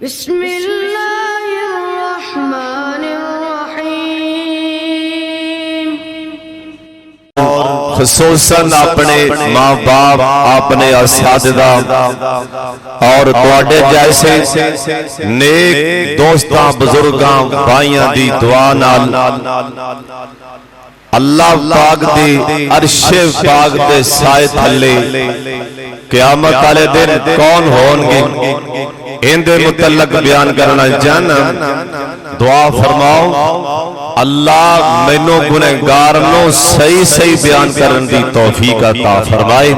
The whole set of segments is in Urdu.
بسم اللہ الرحمن الرحیم۔ خصوصاً اپنے ماں باپ، اپنے اساتذہ اور تواڈے جیسے نیک دوستاں بزرگاں بھائیاں دی دعا نال اللہ پاک دی عرش پاک دے سائے تھلے قیامت والے دن کون ہون گے ان دے متعلق بیان کرنا چاہنا۔ دعا فرماؤ اللہ مینوں گنہگار نو صحیح بیان کرن دی توفیق عطا فرمائے،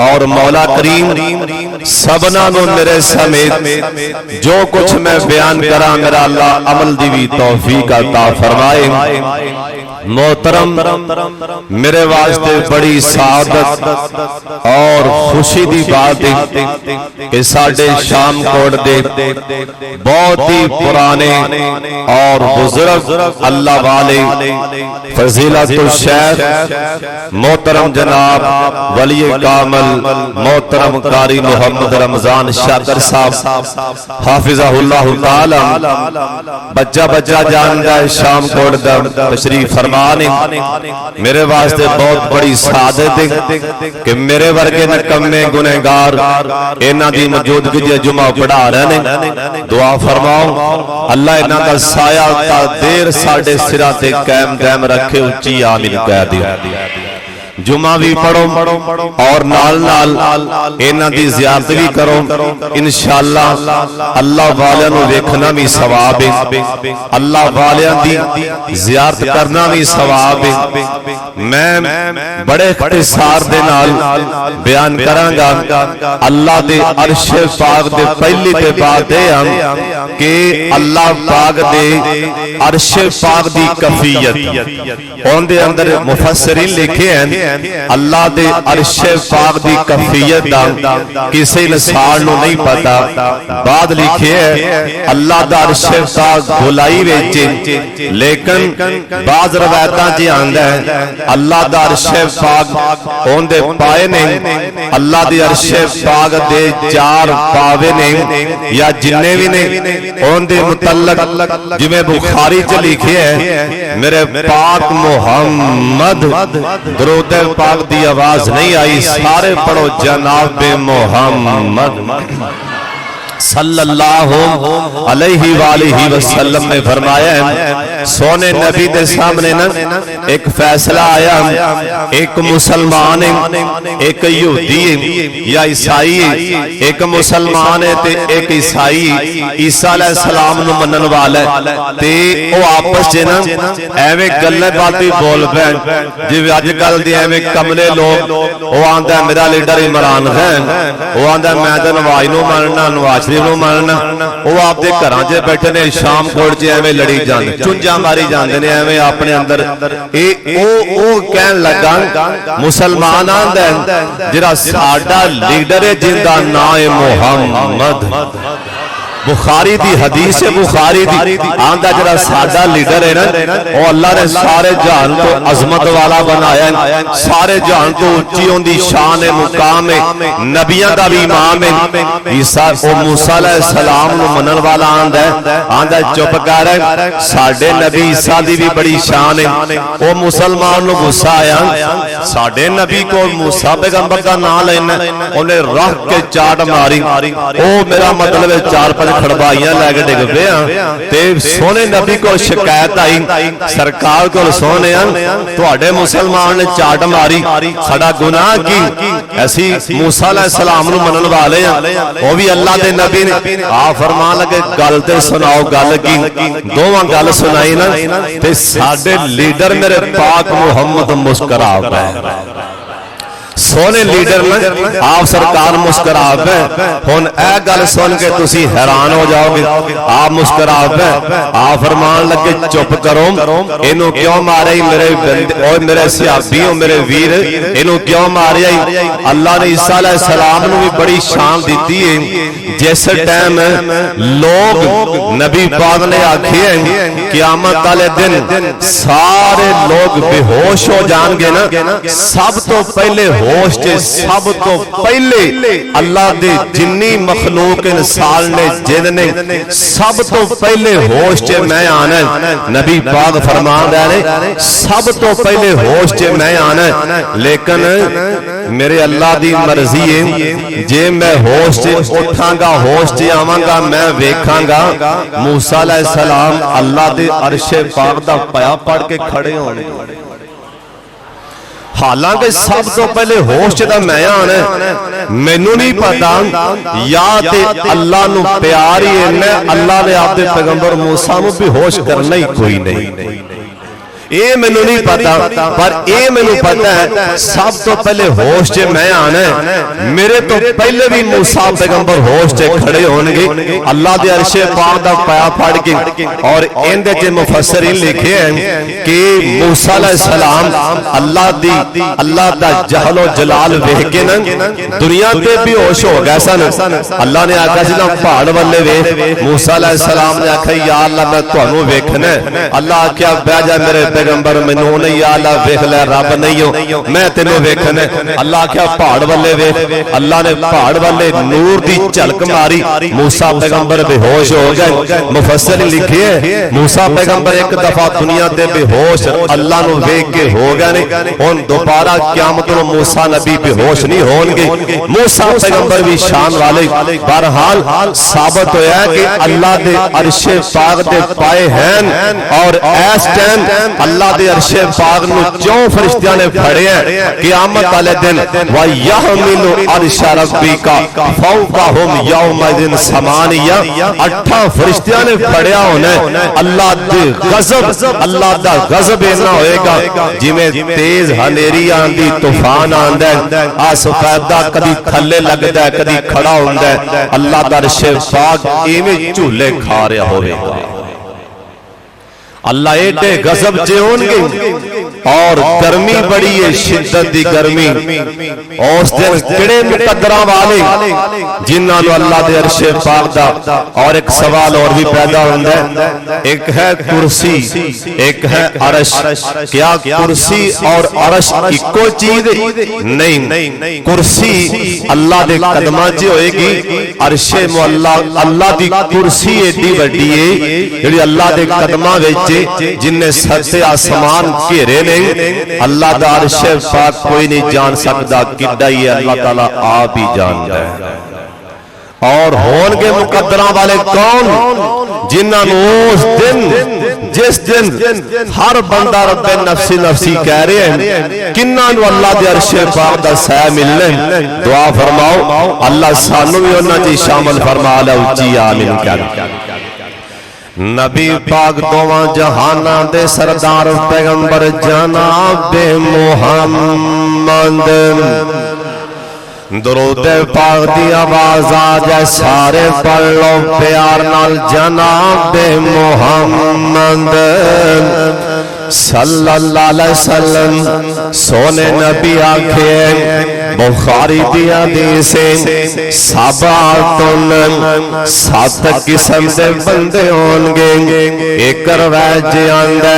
اور مولا کریم سبنا نو میرے سمیت جو کچھ میں بیان کراں میرا اللہ عمل دی بھی توفیق عطا فرمائے۔ محترم میرے واسطے بڑی سعادت اور خوشی دی بات ہے کہ ساڈے شام کوٹ دے بہت ہی پرانے اور بزرگ اللہ والے فضیلت الشیخ محترم جناب ولی کامل محترم قاری محمد رمضان شاکر صاحب حافظہ اللہ تعالی بچہ جاندہ شام کوٹ دا تشریف فرمانے میرے واسطے بہت بڑی سعادت ہے کہ میرے ورگے نکمے گنہگار انہاں دی موجودگی دی جمعہ پڑھا رہے ہیں۔ دعا فرماؤ اللہ انہاں دا سایہ تا دیر ساڑھے سرات قائم دائم رکھے، اچھی آمین کہہ دیا۔ جمعہ بھی پڑھو اور نال انہاں دی زیارت بھی کرو، انشاءاللہ اللہ والیاں نو ویکھنا بھی ثواب ہے، اللہ والیاں دی زیارت کرنا بھی ثواب ہے۔ میں بڑے اختصار دے نال بیان کراں گا۔ اللہ دے عرش پاک دے پہلی تے بعد دے ہم کہ اللہ پاک دے عرش پاک دی کفیت اون دے اندر مفسرین لکھے ہیں اللہ دے عرش پاک دی کفیت دا کسی انسان نو نہیں پتا۔ بعد لکھے ہے اللہ دا عرش پاک بھلائی ویچے، لیکن بعض روایتاں جی آندا ہے اللہ دا عرش پاک اون دے پائے نہیں، اللہ دی عرش پاک دے چار پاوے نہیں یا جننے بھی نہیں اون دے متعلق جمیں بخاری چ لکھے ہے میرے پاک محمد درود پاک دی آواز نہیں آئی، سارے پڑھو جناب محمد صلی اللہ علیہ وآلہ وسلم نے فرمایا ہے سونے نبی دے سامنے نا ایک فیصلہ آیا، ایک مسلمان ہے ایک یہودی ہے یا عیسائی ہے، ایک مسلمان ہے تے ایک عیسائی عیسیٰ علیہ السلام نو منن والا ہے تے او آپس چ نا ایویں گلیں باتیں بول پین جی اج کل دی ایویں کملے لوگ او آندا میرا لیڈر عمران خان، او آندا میں تے نواز نو مننا نواز نو ماننا، وہ آپ دے گھراں چ بیٹھے نے شام کوٹ چ ایویں لڑی جاندے چنجاں ماری جاندے نے ایویں اپنے اندر او کہن لگا مسلمان آندا جڑا ساڈا لیڈر ہے جن دا نام ہے محمد۔ بخاری دی حدیث ہے، بخاری دی آندہ جڑا سادہ لیڈر ہے نا وہ اللہ نے سارے جہان تو عظمت والا بنایا ہے، سارے جہان تو اونچی ہوندی شان ہے، مقام ہے، نبیوں کا بھی امام ہے۔ عیسیٰ او موسیٰ علیہ السلام نو منن والا آندہ چپ کر ہے، ساڈے نبی عیسیٰ دی بھی بڑی شان ہے۔ او مسلمان نو غصہ آیا ساڈے نبی کو موسیٰ پیغمبر کا نام لینا، انہیں رکھ کے چاٹ ماری، او میرا مطلب ہے چار پانچ کھڑبائیاں لے کے ڈگ پہ تے سونے نبی کو شکایت آئی سرکار کو سونے تواڈے مسلمان نے چاٹ ماری ساڈا گناہ کی ایسی موسیٰ علیہ السلام نو منن والے ہیں وہ بھی اللہ دے نبی نے آ فرمان لگے گل تے سناؤ گل کی دوواں گل سنائی نا تے ساڈے لیڈر میرے پاک محمد مسکرا پے سونے لیڈر نے آپ سرکار مسکرا پے ہن اے گل سن کے تسی حیران ہو جاؤ گے۔ آپ مسکرا پے آپ فرمان لگے چپ کرو اینو کیوں مارے میرے اور میرے صحابیوں میرے ویر اینو کیوں مارے؟ اللہ نے عیسیٰ علیہ السلام نو بھی بڑی شان دیتی ہے جس ٹائم لوگ نبی پاک نے آکھی ہے قیامت والے دن سارے لوگ بے ہوش ہو جان گے نا، سب تو پہلے ہوش چ سب تو پہلے اللہ دے جنی مخلوق انسان نے جن نے سب تو پہلے ہوش چ میں آنا ہے. نبی پاک فرمان رہے نے سب تو پہلے ہوش چ میں آنا ہے. لیکن میرے اللہ دی مرضی ہے جے میں ہوش چ اٹھاں گا ہوش چ آواں گا میں ویکھاں گا موسیٰ علیہ السلام اللہ دے عرش پاک دا پیا پڑ کے کھڑے ہونے. حالانکہ سب تو پہلے ہوش چ میں آنا ہے. مینوں نہیں پتا یا تے اللہ نو پیار ہی ہے اللہ نے آپ دے پیغمبر موسیٰ نو بھی ہوش کرنا ہی کوئی نہیں. اے مینوں نہیں پتا پر اے مینوں پتا ہے سب تو پہلے ہوش چ میں آنا ہے. میرے تو پہلے بھی موسیٰ پیغمبر ہوش چ کھڑے ہون گے اللہ دے عرش پاک دا پایا پھڑ کے. اور ان دے مفسرین لکھے ہیں کہ موسیٰ علیہ السلام اللہ دا جہل و جلال ویکھ کے دنیا تے بھی ہوش ہو گئے سن. اللہ نے آکھیا سی نا پہاڑ والے ویکھ. موسیٰ علیہ السلام نے آکھیا یا اللہ میں تانوں ویکھنا ہے. اللہ آکھیا بیٹھ جا میرے پیغمبر مینوں نہیں یا اللہ ویکھ لے رب نہیں ہو میں تینوں ویکھنا. اللہ کیا پہاڑ والے ویکھ. اللہ نے پہاڑ والے نور دی جھلک ماری موسیٰ پیغمبر بے ہوش ہو گئے. مفسر لکھے موسیٰ پیغمبر ایک دفعہ دنیا تے بے ہوش اللہ نو ویکھ کے ہو گئے نے. ہن دوبارہ قیامت نو موسیٰ نبی بے ہوش نہیں ہون گے. موسیٰ پیغمبر بھی شان والے. بہرحال ثابت ہویا ہے کہ اللہ دے عرش پاک دے پائے ہیں اور اس ٹائم اللہ دے عرش پاک نو جو فرشتیاں نے پھڑے ہیں قیامت والے دن وَيَحْمِلُ عَرْشَ رَبِّكَ فَوْقَهُمْ يَوْمَئِذٍ ثَمَانِيَّةٌ. 8 فرشتیاں نے پھڑیا ہونا ہے. اللہ دے غضب اللہ دا غضب ایسا ہوئے گا جویں تیز ہنیری آندی طوفان آندا ہے. سفیدہ کدی تھلے لگدا ہے کدی کھڑا ہوندا ہے. اللہ دا عرش پاک ایویں جھولے کھا رہا ہوئے گا. اللہ ایڈے غضب چ ہون گے اور گرمی بڑی ہے شدت دی گرمی. اس دن کڑے مقدراں والے جنہاں نو اللہ دے عرش پاک دا. اور ایک سوال اور بھی پیدا ہوندا ہے. ایک ہے کرسی ایک ہے عرش. کیا کرسی اور عرش اکو چیز نہیں؟ کرسی اللہ دے قدماں چ ہوئے گی. عرش مولا اللہ دی کرسی ایڈی وڈی ہے جڑی اللہ دے قدماں وچ جن نے ستے آسمان گھیرے نہیں. اللہ دا عرش پاک کوئی نہیں جان سکتا کڈا ہی اللہ تعالیٰ آپ ہی جانتا ہے. اور ہون گے مقدراں والے کون جنہاں نو اس دن جس دن ہر بندہ رب نفسی نفسی کہہ رہے ہیں کنہاں نو اللہ دے عرش پاک دا سایہ ملنے. دعا فرماؤ اللہ سانو بھی انہاں جی شامل فرما لے. اچھی آمین کہہ. نبی پاک دوواں جہاناں دے سردار پیغمبر جناب محمد درود پاک دی آواز آ جائے سارے پڑھ لو پیار نال جناب محمد صلی اللہ علیہ وسلم. سونے نبی آکھے بخاری دی حدیث سبعۃ 7 قسم دے بندے ہون گے. ایک روایت آندا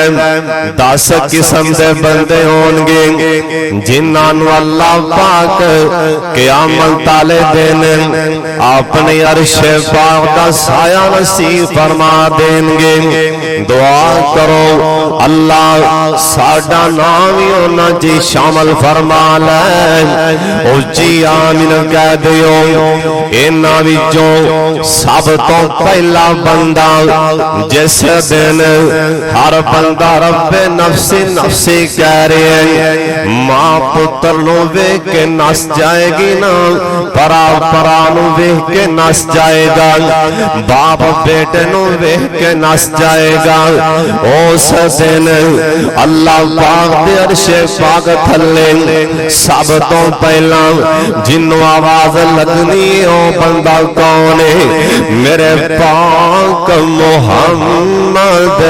10 قسم دے بندے ہون گے جنہاں نو اللہ پاک قیامت والے دن اپنے عرش پاک دا سایہ نصیب فرما دیں گے. دعا کرو اللہ ساڈا نام ہی انہاں جی شامل فرما لے. اچھی آمین کہہ دیو. انہاں وچوں سب تو پہلا بندہ جس دن ہر بندہ رب نفسی نفسی کہہ رہے ہیں ماں پتر نو ویکھ کے نس جائے گی نا پرا پرا نو ویکھ کے نس جائے گا. باپ بیٹے نو ویکھ کے نس جائے گا. اس دن اللہ پاک دے عرش پاک تھلے سب تو پہلا جنوں آواز لگنی او بندہ کون ہے؟ میرے پاک محمد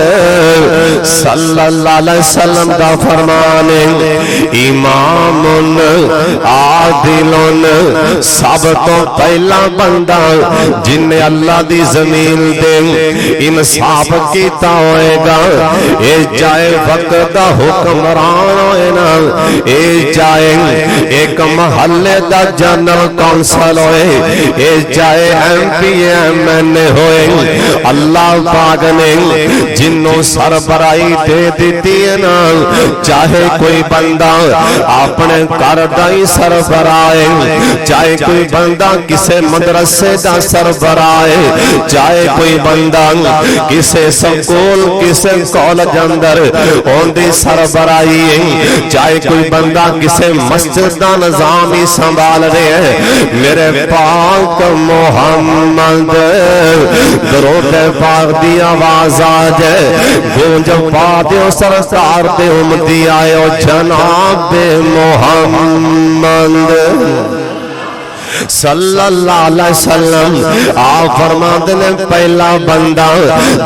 صلی اللہ علیہ وسلم دا فرمان امام عادل سب تو پہلا بندہ جن نے اللہ دی زمین دے انصاف کیتا ہوئے گا، اے جائے وقت دا حکمران ہوئے نا، اے جائے ایک محلے دا جنرل کونسل ہوئے، اے جائے ایم پی ایم این اے ہوئے، اللہ پاک نے جنوں سربراہی دے دیتی ہے نا، چاہے کوئی بندہ اپنے کردائی سربراہ ہے، چاہے کوئی بندہ کسے مدرسے دا سربراہ ہے، چاہے کوئی بندہ کسے سکول کسے کالج اندر ان دی سربراہی ہے، چاہے کوئی بندہ کسے مسجد دا نظام ہی سنبھال رہے ہیں، میرے پاک محمد درود پاک دی آواز آجے گونج پا دیو سرکار دے امتی آئے جناب محمد صلی اللہ علیہ وسلم آپ فرماتے ہیں پہلا بندہ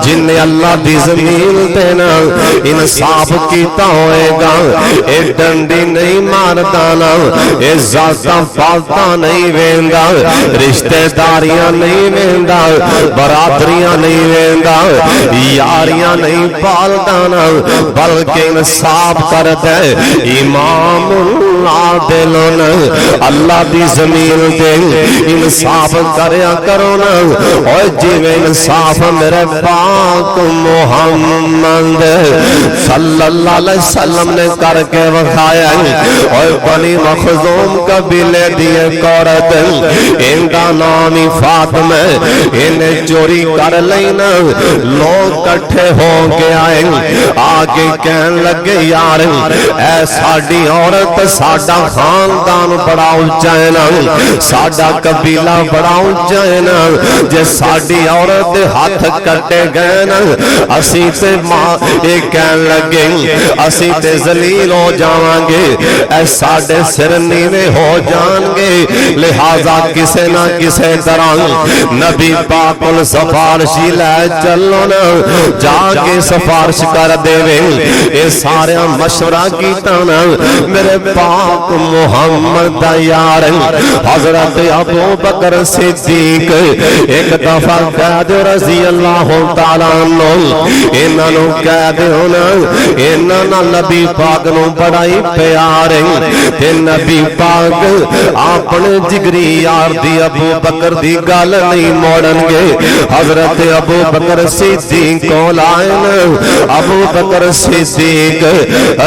جن نے اللہ دی زمین دینا انصاف کیتا ہوئے گا، اے ڈنڈی نہیں ماردانا، اے ذاتہ پالتا نہیں ویندا، رشتہ داریاں نہیں ویندا، برادریاں نہیں ویندا، یاریاں نہیں پالدانا، بلکہ انصاف کر دے امام عادل اللہ دی زمین دے انصاف کریا کرو نا، اور جیویں انصاف میرے پاک محمد صلی اللہ علیہ وسلم نے کر کے بخایا، اور بنی مخزوم قبیلے دیے عورت ان کا نام ہی فاطمہ، انہیں چوری کر لینا، لوگ کٹھے ہو کے آئے آگے کہن لگے یار اے ساڑی عورت ساڑا خاندان بڑا اونچا ہے نا، ساڑا قبیلہ بڑا اونچا ہے نا، جے ساڑی عورت ہاتھ کٹے گئے نا اسی تے ماں ایک کہن لگے اسی تے ذلیل ہو جاواں گے، اے ساڑے سر نیوے ہو جان گے، لہذا کسے نہ کسے طرح نبی پاک ال سفارشی لے چلو نا، جا کے سفارش کر دے وے، اے سارے مشورہ کیتا نا، میرے پاک محمد دا یار حضرت ابو بکر صدیق ایک دفعہ کہہ دے رضی اللہ تعالیٰ عنہ انہاں نو کہہ دے ہونا انہاں نبی پاک نو بڑائی پیار ہے، تے نبی پاک اپنے جگری یار دی ابو بکر دی گل نہیں موڑن گے، حضرت ابو بکر صدیق کو لائن ابو بکر صدیق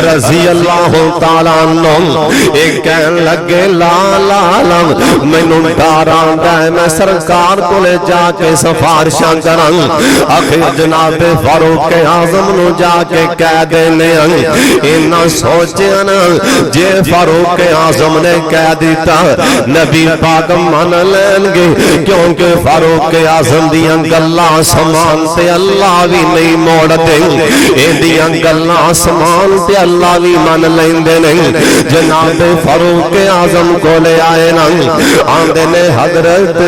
رضی اللہ تعالیٰ عنہ ایک کہن لگے لا لا لا میں نو ڈاران دے میں سرکار کو لے جا کے سفارشاں کرن، آخر جناب فاروق اعظم نو جا کے کہہ دینے انہاں سوچے نا جے فاروق اعظم نے کہہ دیتا نبی پاک من لین گے، کیونکہ فاروق اعظم دیاں گلاں سمان تے اللہ بھی نہیں موڑ دے، دیاں گلاں سمان تے اللہ بھی من لیندے نہیں، جناب فاروق اعظم کو لے آئے نا آندے نے حضرت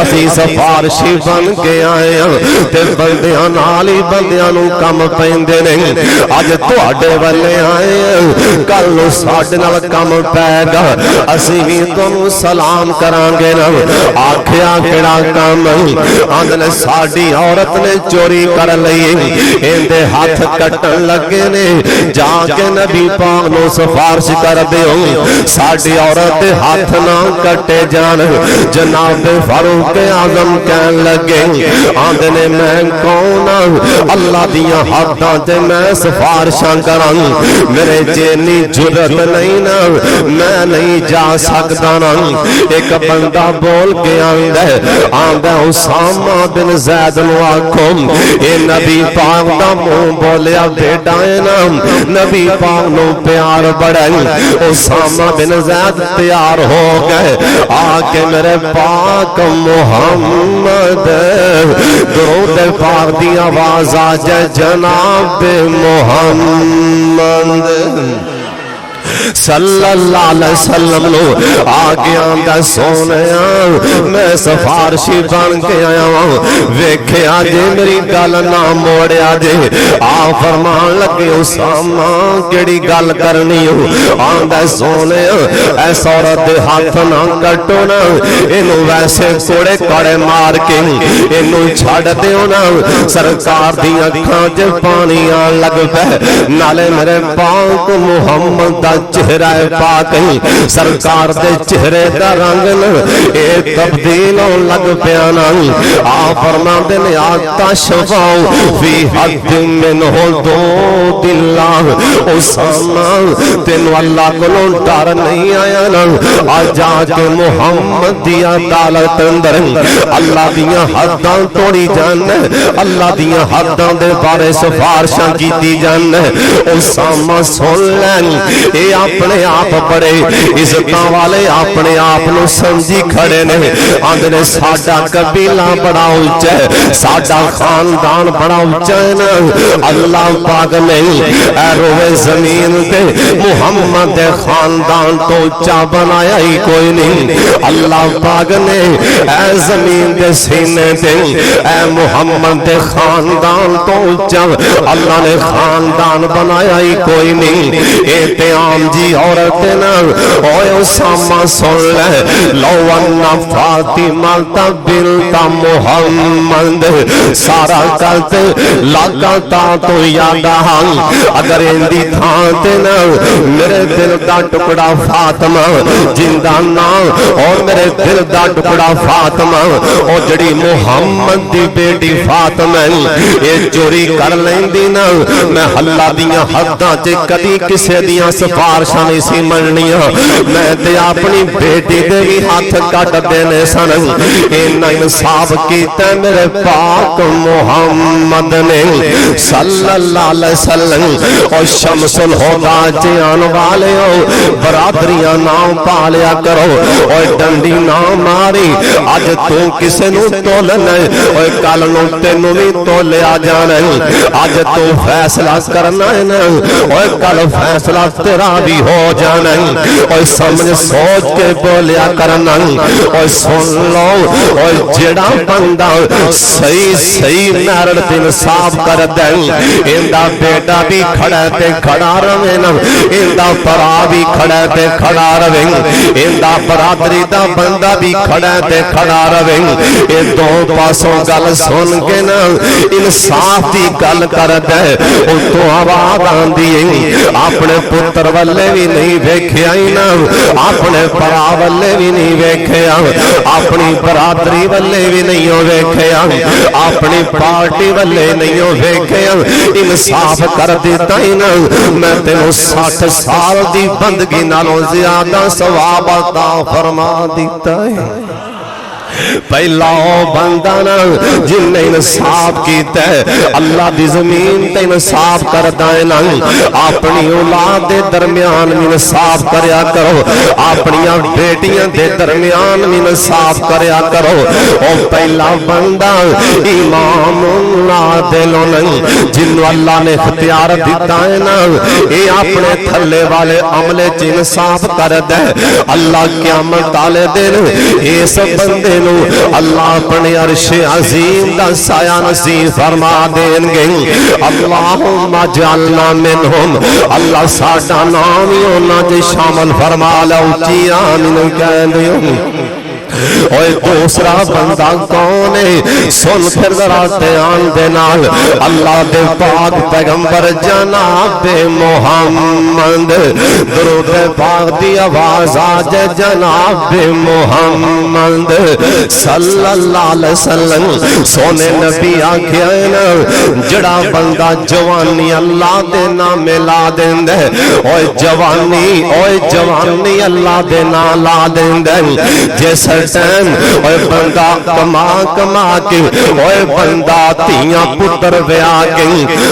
اسی سفارشی بن کے آئے ہیں تے بندیاں نالی بندیاں نو کم پیندے نہیں، آج تواڈے والے آئے ہیں کل نو ساڈے نال کم پے گا، اسی بھی تانوں سلام کران گے نا، آکھیا کیڑا کم آندے نے ساڈی عورت نے چوری کر لئی، ایندے ہاتھ کٹن لگے نے، جا کے نبی پاک نو سفارش کر دیو ساڈی عورت ہاتھ نہ کٹے جان، جناب فاروق اعظم کہن لگے آندے نے میں کون اللہ دیاں حداں تے میں سفارشاں کراں، میرے جینی جرت نہیں نا میں نہیں جا سکدا نا، ایک بندہ بول کے آندا اسامہ بن زید نو آکھو اے نبی پاک دا منہ بولیا بیٹا ہے نا، نبی پاک نو پیار بڑا، اسامہ بن زید تیار ہو گئے، آکے میرے پاک محمد درود پاک دی آواز آجائے جناب محمد صلی اللہ علیہ وسلم نو آگے آندا سونیا میں سفارشی بن کے آیا ہوں ویکھیا جے میری گل نہ موڑیا جے آ فرمان لگے اسامہ کیڑی گل کرنی ہو آندا سونیا ایس عورت دے ہاتھ نہ کٹو نا اینو ویسے کوڑے کڑے مار کے اینو چھڑ دیو نا سرکار دی اکھاں چ پانی آن لگ پے نالے میرے پاک محمد دا چہرہ پاک سرکار دے چہرے دا رنگ اے تبدیل ہون لگ پیا نا آ فرماندے نے آتا شفاؤ فی حد منہ دو دلہ اسامہ تینو اللہ کو ڈر نہیں آیا نا آ جا کے محمد دی عدالت اندر اللہ دیاں حداں توڑی جان اللہ دیاں حداں دے بارے سفارشاں کیتی جان اسامہ سن لین اے اپنے آپ بڑے عزتاں والے اپنے آپ نو سمجھی کھڑے نے آندے نے ساڈا قبیلہ بڑا اونچا ہے ساڈا خاندان بڑا اونچا ہے نا اللہ پاک نے اے روئے زمین تے محمد دے خاندان تو اونچا بنایا ہی کوئی نہیں اللہ پاک نے اے زمین دے سینے تے اے محمد دے خاندان تو اونچا اللہ نے خاندان بنایا ہی کوئی نہیں اے تے عام جی عورت نا اوے اسامہ سن لے لو ان فاطمہ بنت محمد سارا کلت لگتا تو یاد اگر اندی تھان تے نا میرے دل دا ٹکڑا فاطمہ جندہ نا اور میرے دل دا ٹکڑا فاطمہ اور جڑی محمد دی بیٹی فاطمہ یہ چوری کر لیندی نا میں اللہ دیاں حداں چے کدی کسے دیاں سفارشاں نہیں سی مننیاں میں تے اپنی بیٹی دے بھی ہاتھ کٹ دینے سن اینا انصاف کیتا میرے پاک محمد نے صلی اللہ علیہ وسلم اور شمس الہدا جان والے ہو برادریاں نام پالیا کرو اور ڈنڈی نام ماری اج تو کسے نو تولنا اور کل نو تینو بھی تولیا جانا اج تو فیصلہ کرنا ہے نا اور کل فیصلہ تیرا بھی ہو جانا اور سمجھ سوچ کے بولیا کرنا اور سن لو اور جڑا بندہ صحیح میرڑ دن صاف کر دے اندہ بیٹا بھی کھڑا تے کھڑا روے نا اندہ پرا بھی کھڑا تے کھڑا روے اندہ برادری دا بندہ بھی کھڑا تے کھڑا روے اے دو پاسوں گل سن کے نا انصاف دی گل کر دے او تو آواز آندی اپنے پتر والے بھی نہیں ویکھیا ہی نا اپنے پرا والے بھی نہیں ویکھیا اپنی برادری والے بھی نہیں ویکھیا اپنی پارٹی والے نہیں ویکھیا انصاف کر دیتا ہی نا میں تینوں 60 سال دی بندگی نالوں زیادہ ثواب عطا فرما دیتا ہے پہلا بندہ نا جن نے انصاف کیتا ہے اللہ دی زمین تے انصاف کردا ہے نا اپنی اولاد دے درمیان انصاف کریا کرو اپنی بیٹیاں دے درمیان انصاف کریا کرو او پہلا بندہ امام عادل جن اللہ نے اختیار دیتا ہے نا اے اپنے تھلے والے عملے چ انصاف کردا ہے اللہ قیامت والے دن اس بندے اللہ اپنے عرش عظیم دا سایہ نصیب فرما دیں گے اللہم اجعلنا منہم اللہ ساڈا نام ہی ہونا جے شامل فرما لو جی آمین کہہ دیو اور دوسرا بندہ کون ہے سن پھر ذرا دھیان دے نال اللہ دے پاک پیغمبر جناب محمد درود پاک دی آواز آج جناب محمد صلی اللہ علیہ وسلم سونے نبی آکھیا ہے نا جڑا بندہ جوانی اللہ دے نام لا دیندے اوے جوانی اللہ دے نام لا دیندے جیسے ٹائم اوے بندہ کما کما کے اوے بندہ تیاں پتر ویا کے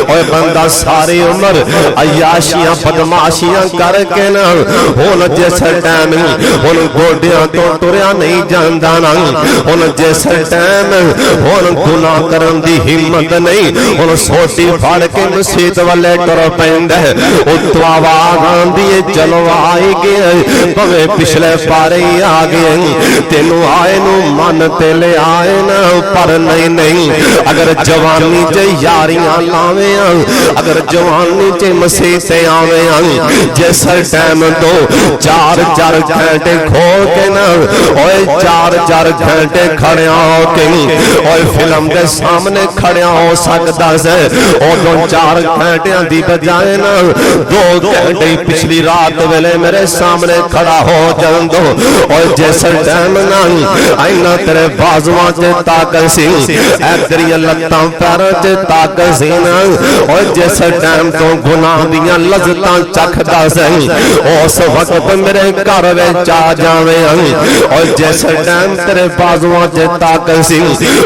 اوے بندہ ساری عمر عیاشیاں بدماشیاں کر کے نا ہن جس ٹائم ہن گوڈیاں تو ٹریا نہیں جاندا نا ہن جس ٹائم ہن گناہ کرن دی ہمت نہیں ہن سوٹی پھڑ کے مسجد والے ٹر پیندا ہے اتو آواز آندی ہے چلو آئی گئے پویں پچھلے پارے آ گئے تینوں آئے نو من تے لے آئے نا پر نہیں اگر جوانی چ یاریاں لاویں اگر جوانی چ مسجد تے آویں جس ٹائم تو چار گھنٹے کھو کے نا اوے چار گھنٹے کھڑیا ہو کے اوے فلم دے سامنے کھڑیا ہو سکدا ہے اودوں 4 گھنٹیاں دی بجائے نا 2 گھنٹے پچھلی رات ویلے میرے سامنے کھڑا ہو جاندو اوے جس ٹائم نا اینا تیرے بازواں تے طاقت سی اے تیری لتاں پیراں تے طاقت سی نا اوے جس ٹائم تو گناہ دیاں لذتاں چکھدا سی اس وقت میرے گھر وچ آ جاویں اوے جس ٹائم تیرے بازواں تے طاقت سی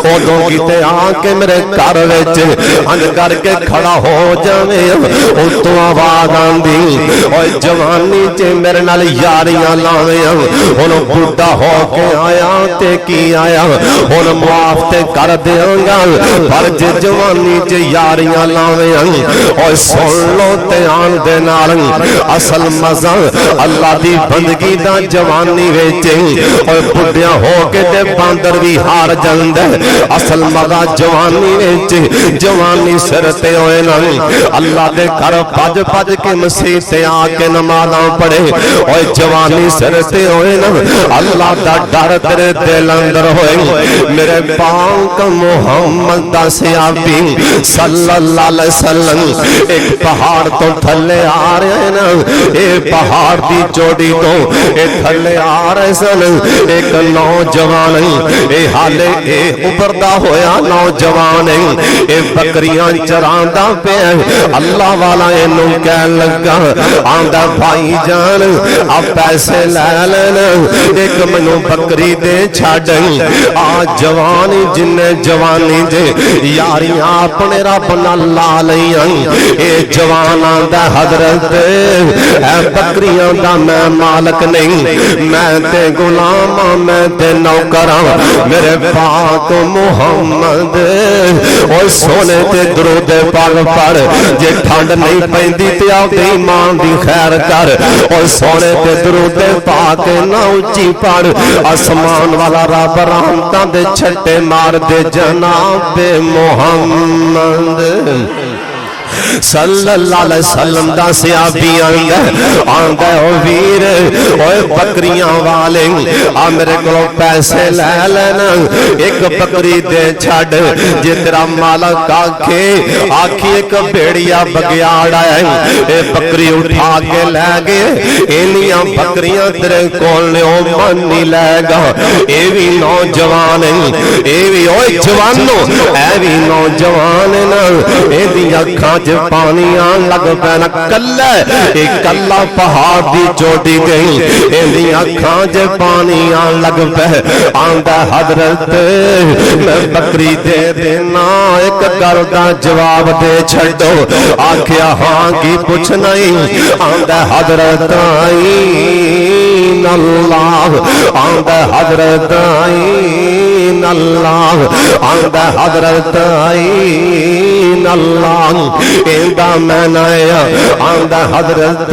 اودوں کیتے آ کے میرے گھر وچ انج کر کے کھڑا ہو جاویں اتوں آواز آندی اوے جوانی تے میرے نال یاریاں لاویں ہن بڈھا ہو کے آیا تے کی آیا ہن معاف تے کر دیاں گا پر جے جوانی تے یاریاں لاویں اوے سن لو تے آن دے نال اصل مزہ اللہ دی بندگی دا جوانی وچ اوے بڈھیا ہو کے تے باندر بھی ہار جاندا اصل مزہ جوانی وچ جوانی سر تے ہوئے نا اللہ دے گھر بھج کے مسجد تے آ کے نمازاں پڑھے اوے جوانی سر تے ہوئے نا اللہ دا ڈر تیرے دل اندر ہوئے میرے پاک محمد دا صحابی صلی اللہ علیہ وسلم ایک پہاڑ تو تھلے آ رہے نا اے پہاڑ دی چوٹی تو اے تھلے آ رہے سن ایک نوجوان اے حالے اے ابردا ہویا نوجوان اے بکریاں چراندا پہ اللہ والا اینوں کہن لگا آندا بھائی جان اب پیسے لے لینا ایک منو بکری دے چھڈ آ جوانی جن جوانی دے یاریاں اپنے رب نال لا لئیاں اے جوان آندا حضرت اے بکریاں دا میں مالک نہیں میں تے غلام میں تے نوکر میرے پاک محمد اور سونے تے درود پاک پڑھ جے ٹھنڈ نہیں پیندی تے اپنی ایمان دی خیر کر اور سونے تے درود پاک نہ اونچی پڑھ آسمان والا رب رحمتاں دے چھٹے مار دے جناب محمد صلی اللہ علیہ وسلم دا صحابی آندا او ویر اوے بکریاں والے آ میرے کولوں پیسے لے لینا ایک بکری دے چھڈ جے تیرا مالک آکھی ایک بھیڑیا بگیاڑ آیا اے بکری اٹھا کے لے گئے اینیاں بکریاں تیرے کول نے او من نہیں لے گا اے وی نوجوان اے وی اوے جوانو اے وی نوجوان نا اے دی اکھاں پانی آن لگ پینا کلہ ایک کلہ پہاڑ دی چوٹی گئی ایندی اکھاں جے پانی آن لگ پہ آندہ حضرت میں بکری دے دینا ایک کردہ جواب دے چھڑو آکھیا ہاں کی پوچھ نہیں آندہ حضرت آئین اللہ آندہ حضرت آئین اللہ آندہ حضرت آئین اللہ ایندہ میں نایا آندہ حضرت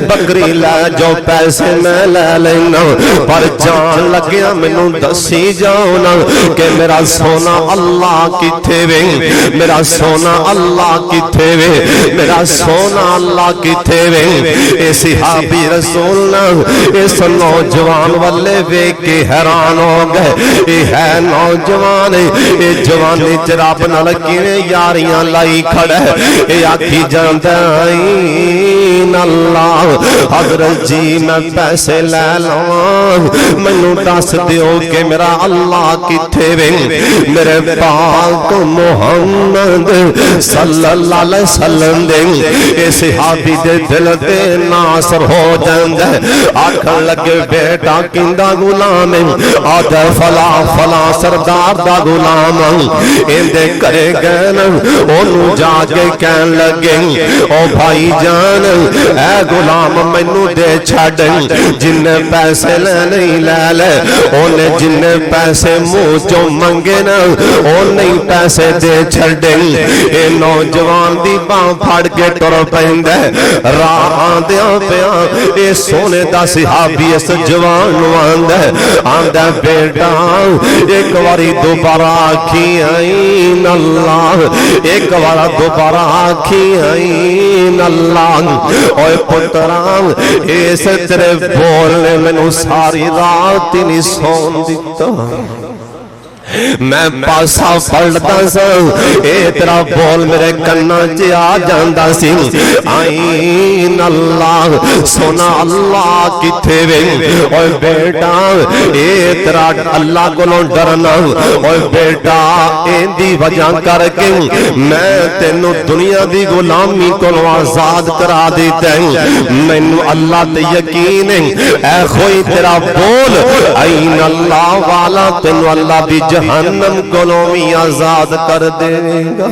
بکری لے جو پیسے میں لے لینا پر جان لگیا منوں دسی جاؤنا کہ میرا سونا اللہ کی تھے وے میرا سونا اللہ کی تھے وے میرا سونا اللہ کی تھے وے اے صحابی رسولنا اس نوجوان والے وے کے حیران ہو گئے اے ہے نوجوان اے جوانی چ رب نال کیویں یاریاں لائی کھڑا ہے اے آکھی جاندا این اللہ حضرت جی میں پیسے لے لواں مینوں دس دیو کہ میرا اللہ کتھے وے میرے پاک محمد صلی اللہ علیہ وسلم دے اے صحابی دے دل تے ناصر ہو جاندا آکھن لگے بیٹا کیندا غلام آدھا فلا فلا سردار دا غلام ایندے کرے گئے نا اونوں جا کے کہن لگے او بھائی جان اے غلام مینوں دے چھڈ جن پیسے لے نہیں لے لے اونے جن پیسے منہ چوں منگے نا او نہیں پیسے دے چھڈے اے نوجوان دی باں پھڑ کے ٹر پیندا راہ آندیاں پیاں اے سونے دا صحابی اس جوان نوں آندا بیٹا ایک واری دوبارہ آکھی آئین اللہ ایک وارا دوبارہ آکھی آئین اللہ اوے پتران اس تیرے بولنے مینوں ساری رات نہیں سون دیتا میں پاسا پلٹدا سا اے تیرا بول میرے کنا چ آ جاندا سی آئین اللہ سونا اللہ کتھے وے اوے بیٹا اے تیرا اللہ کولوں ڈرنا اوے بیٹا ایندی وجہ کر کے میں تینوں دنیا دی غلامی کولوں آزاد کرا دیتا مینوں اللہ تے یقین ہے اے کوئی تیرا بول آئین اللہ والا تینوں اللہ دی جہنم کولوں بھی آزاد کر دے گا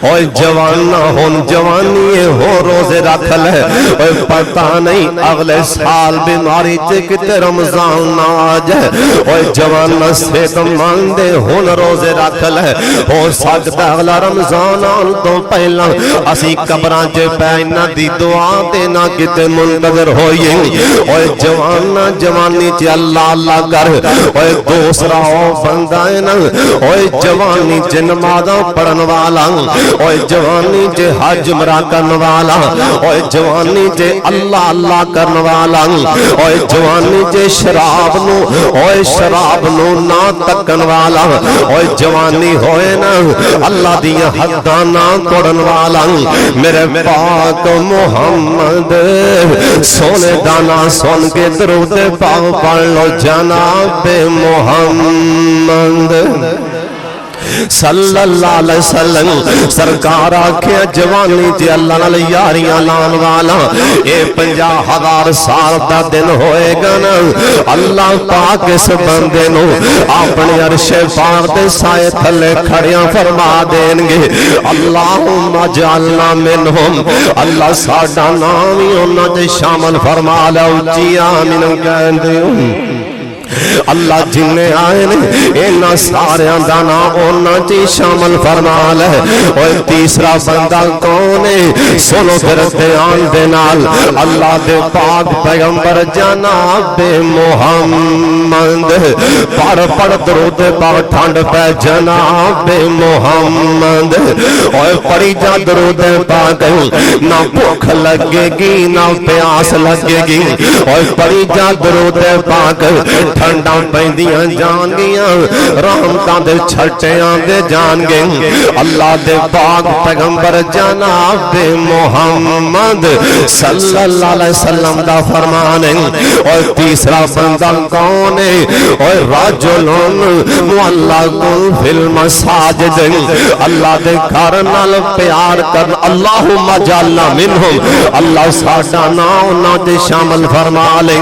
اوے جوانہ ہون جوانی ہو روزے رکھ لے اوے پتہ نہیں اگلے سال بیماری چ کتے رمضان نہ آ جائے اوے جوانہ صحت مند ہون روزے رکھ لے ہو سکتا اگلا رمضان آن تو پہلا اسی قبراں چ پے انہاں دی دعا تے نہ کتے منتظر ہوئیے اوے جوانہ جوانی چ اللہ اللہ کر اوے دوسرا او بندہ ہے نا اوے جوانی چ نمازاں پڑھن والا اوے جوانی جے حج عمرہ کرن والا اوے جوانی جے اللہ اللہ کرن والا اوے جوانی جے شراب نو نہ تکن والا اوے جوانی ہوئے نا اللہ دیاں حداں نہ توڑن والا میرے پاک محمد سونے دانا سن کے درود پاک پڑھ لو جناب محمد صلی اللہ علیہ وسلم سرکار آکھیا جوانی تے اللہ نال یاریاں لان والا اے 50,000 سال دا دن ہوئے گا نا اللہ پاک اس بندے نو اپنے عرش پاک دے سائے تھلے کھڑیاں فرما دین گے اللہم اجعلنا منہم اللہ ساڈا نام ہی انہاں تے شامل فرما لے اچھی آمین کہندے اللہ جننے آئے نے اینا سارے اندانا اونا چی شامل فرما لے اور تیسرا بندہ کونے سنو پھر دیان دینال اللہ دے پاک پیغمبر جناب محمد پڑھ درود پاک ٹھنڈ پہ جناب محمد اور پڑھی جا درود پاک نہ بھوک لگے گی نہ پیاس لگے گی اور پڑھی جا درود پاک ٹھنڈا پیندیاں جان گیاں رحمتاں دے چھٹیاں دے جان گے اللہ دے پاک پیغمبر جناب محمد صلی اللہ علیہ وسلم دا فرمان ہے اور تیسرا بندہ کون ہے اور رجلن معلق فی المساجد اللہ دے گھر نال پیار کر اللہم اجعلنا منہم اللہ ساڈا نام انہاں تے شامل فرما لے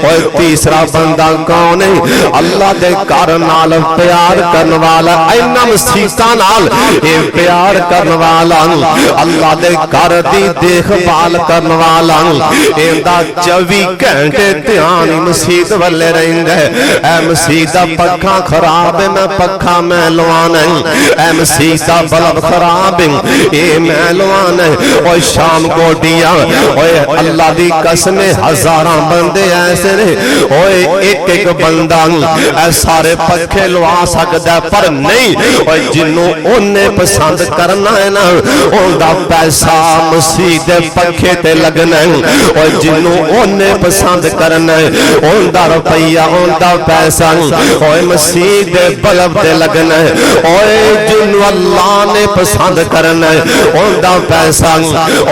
اور تیسرا بندہ کون ہے اللہ دے گھر نال پیار کرن والا اینا مسیتاں نال اے پیار کرن والا اللہ دے گھر دی دیکھ بھال کرن والا ایندا 24 گھنٹے دھیان مسیت والے رہندا ہے اے مسیت دا پکھا خراب ہے میں پکھا میں لوانا ہے اے مسیت دا بلب خراب ہے اے میں لوانا ہے او شام کو دیا اوے اللہ دی قسم ہزاراں بندے ایسے نے اوے ایک ایک ایک بندہ اے سارے پکھے لوا سکتا ہے پر نہیں اور جنوں اونے پسند کرنا ہے نا اوندا پیسہ مسیح دے پکھے تے لگنا ہے اور جنوں اونے پسند کرنا ہے اوندا روپیہ اوندا پیسہ اور مسیح دے بلب تے لگنا ہے اور جنوں اللہ نے پسند کرنا ہے اوندا پیسہ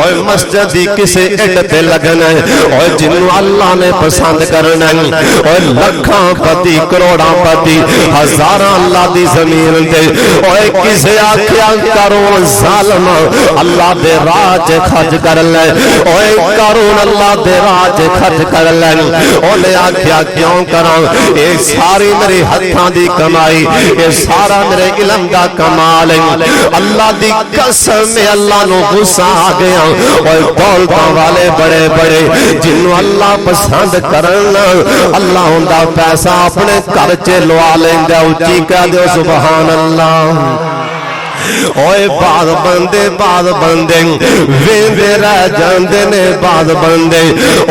اور مسجد دی کسے اٹ تے لگنا ہے اور جنوں اللہ نے پسند کرنا ہے اور لکھاں پتی کروڑاں پتی ہزاراں اللہ دی زمین دے اور کسے آکھیا کرو ظالم اللہ دے راج خرچ کر لے اور کرون اللہ دے راج خرچ کر لے اونے آکھیا کیوں کراں اے ساری میرے ہتھاں دی کمائی اے سارا میرے علم دا کمال ہے اللہ دی قسم میں اللہ نو غصہ آ گیا اور دولتاں والے بڑے بڑے جنوں اللہ پسند کرنا اللہ ہوندا پیسہ اپنے گھر چ لوا لیندا اونچی کہہ دیو سبحان اللہ اوے بعض بندے ویندے رہ جاندے نے بعض بندے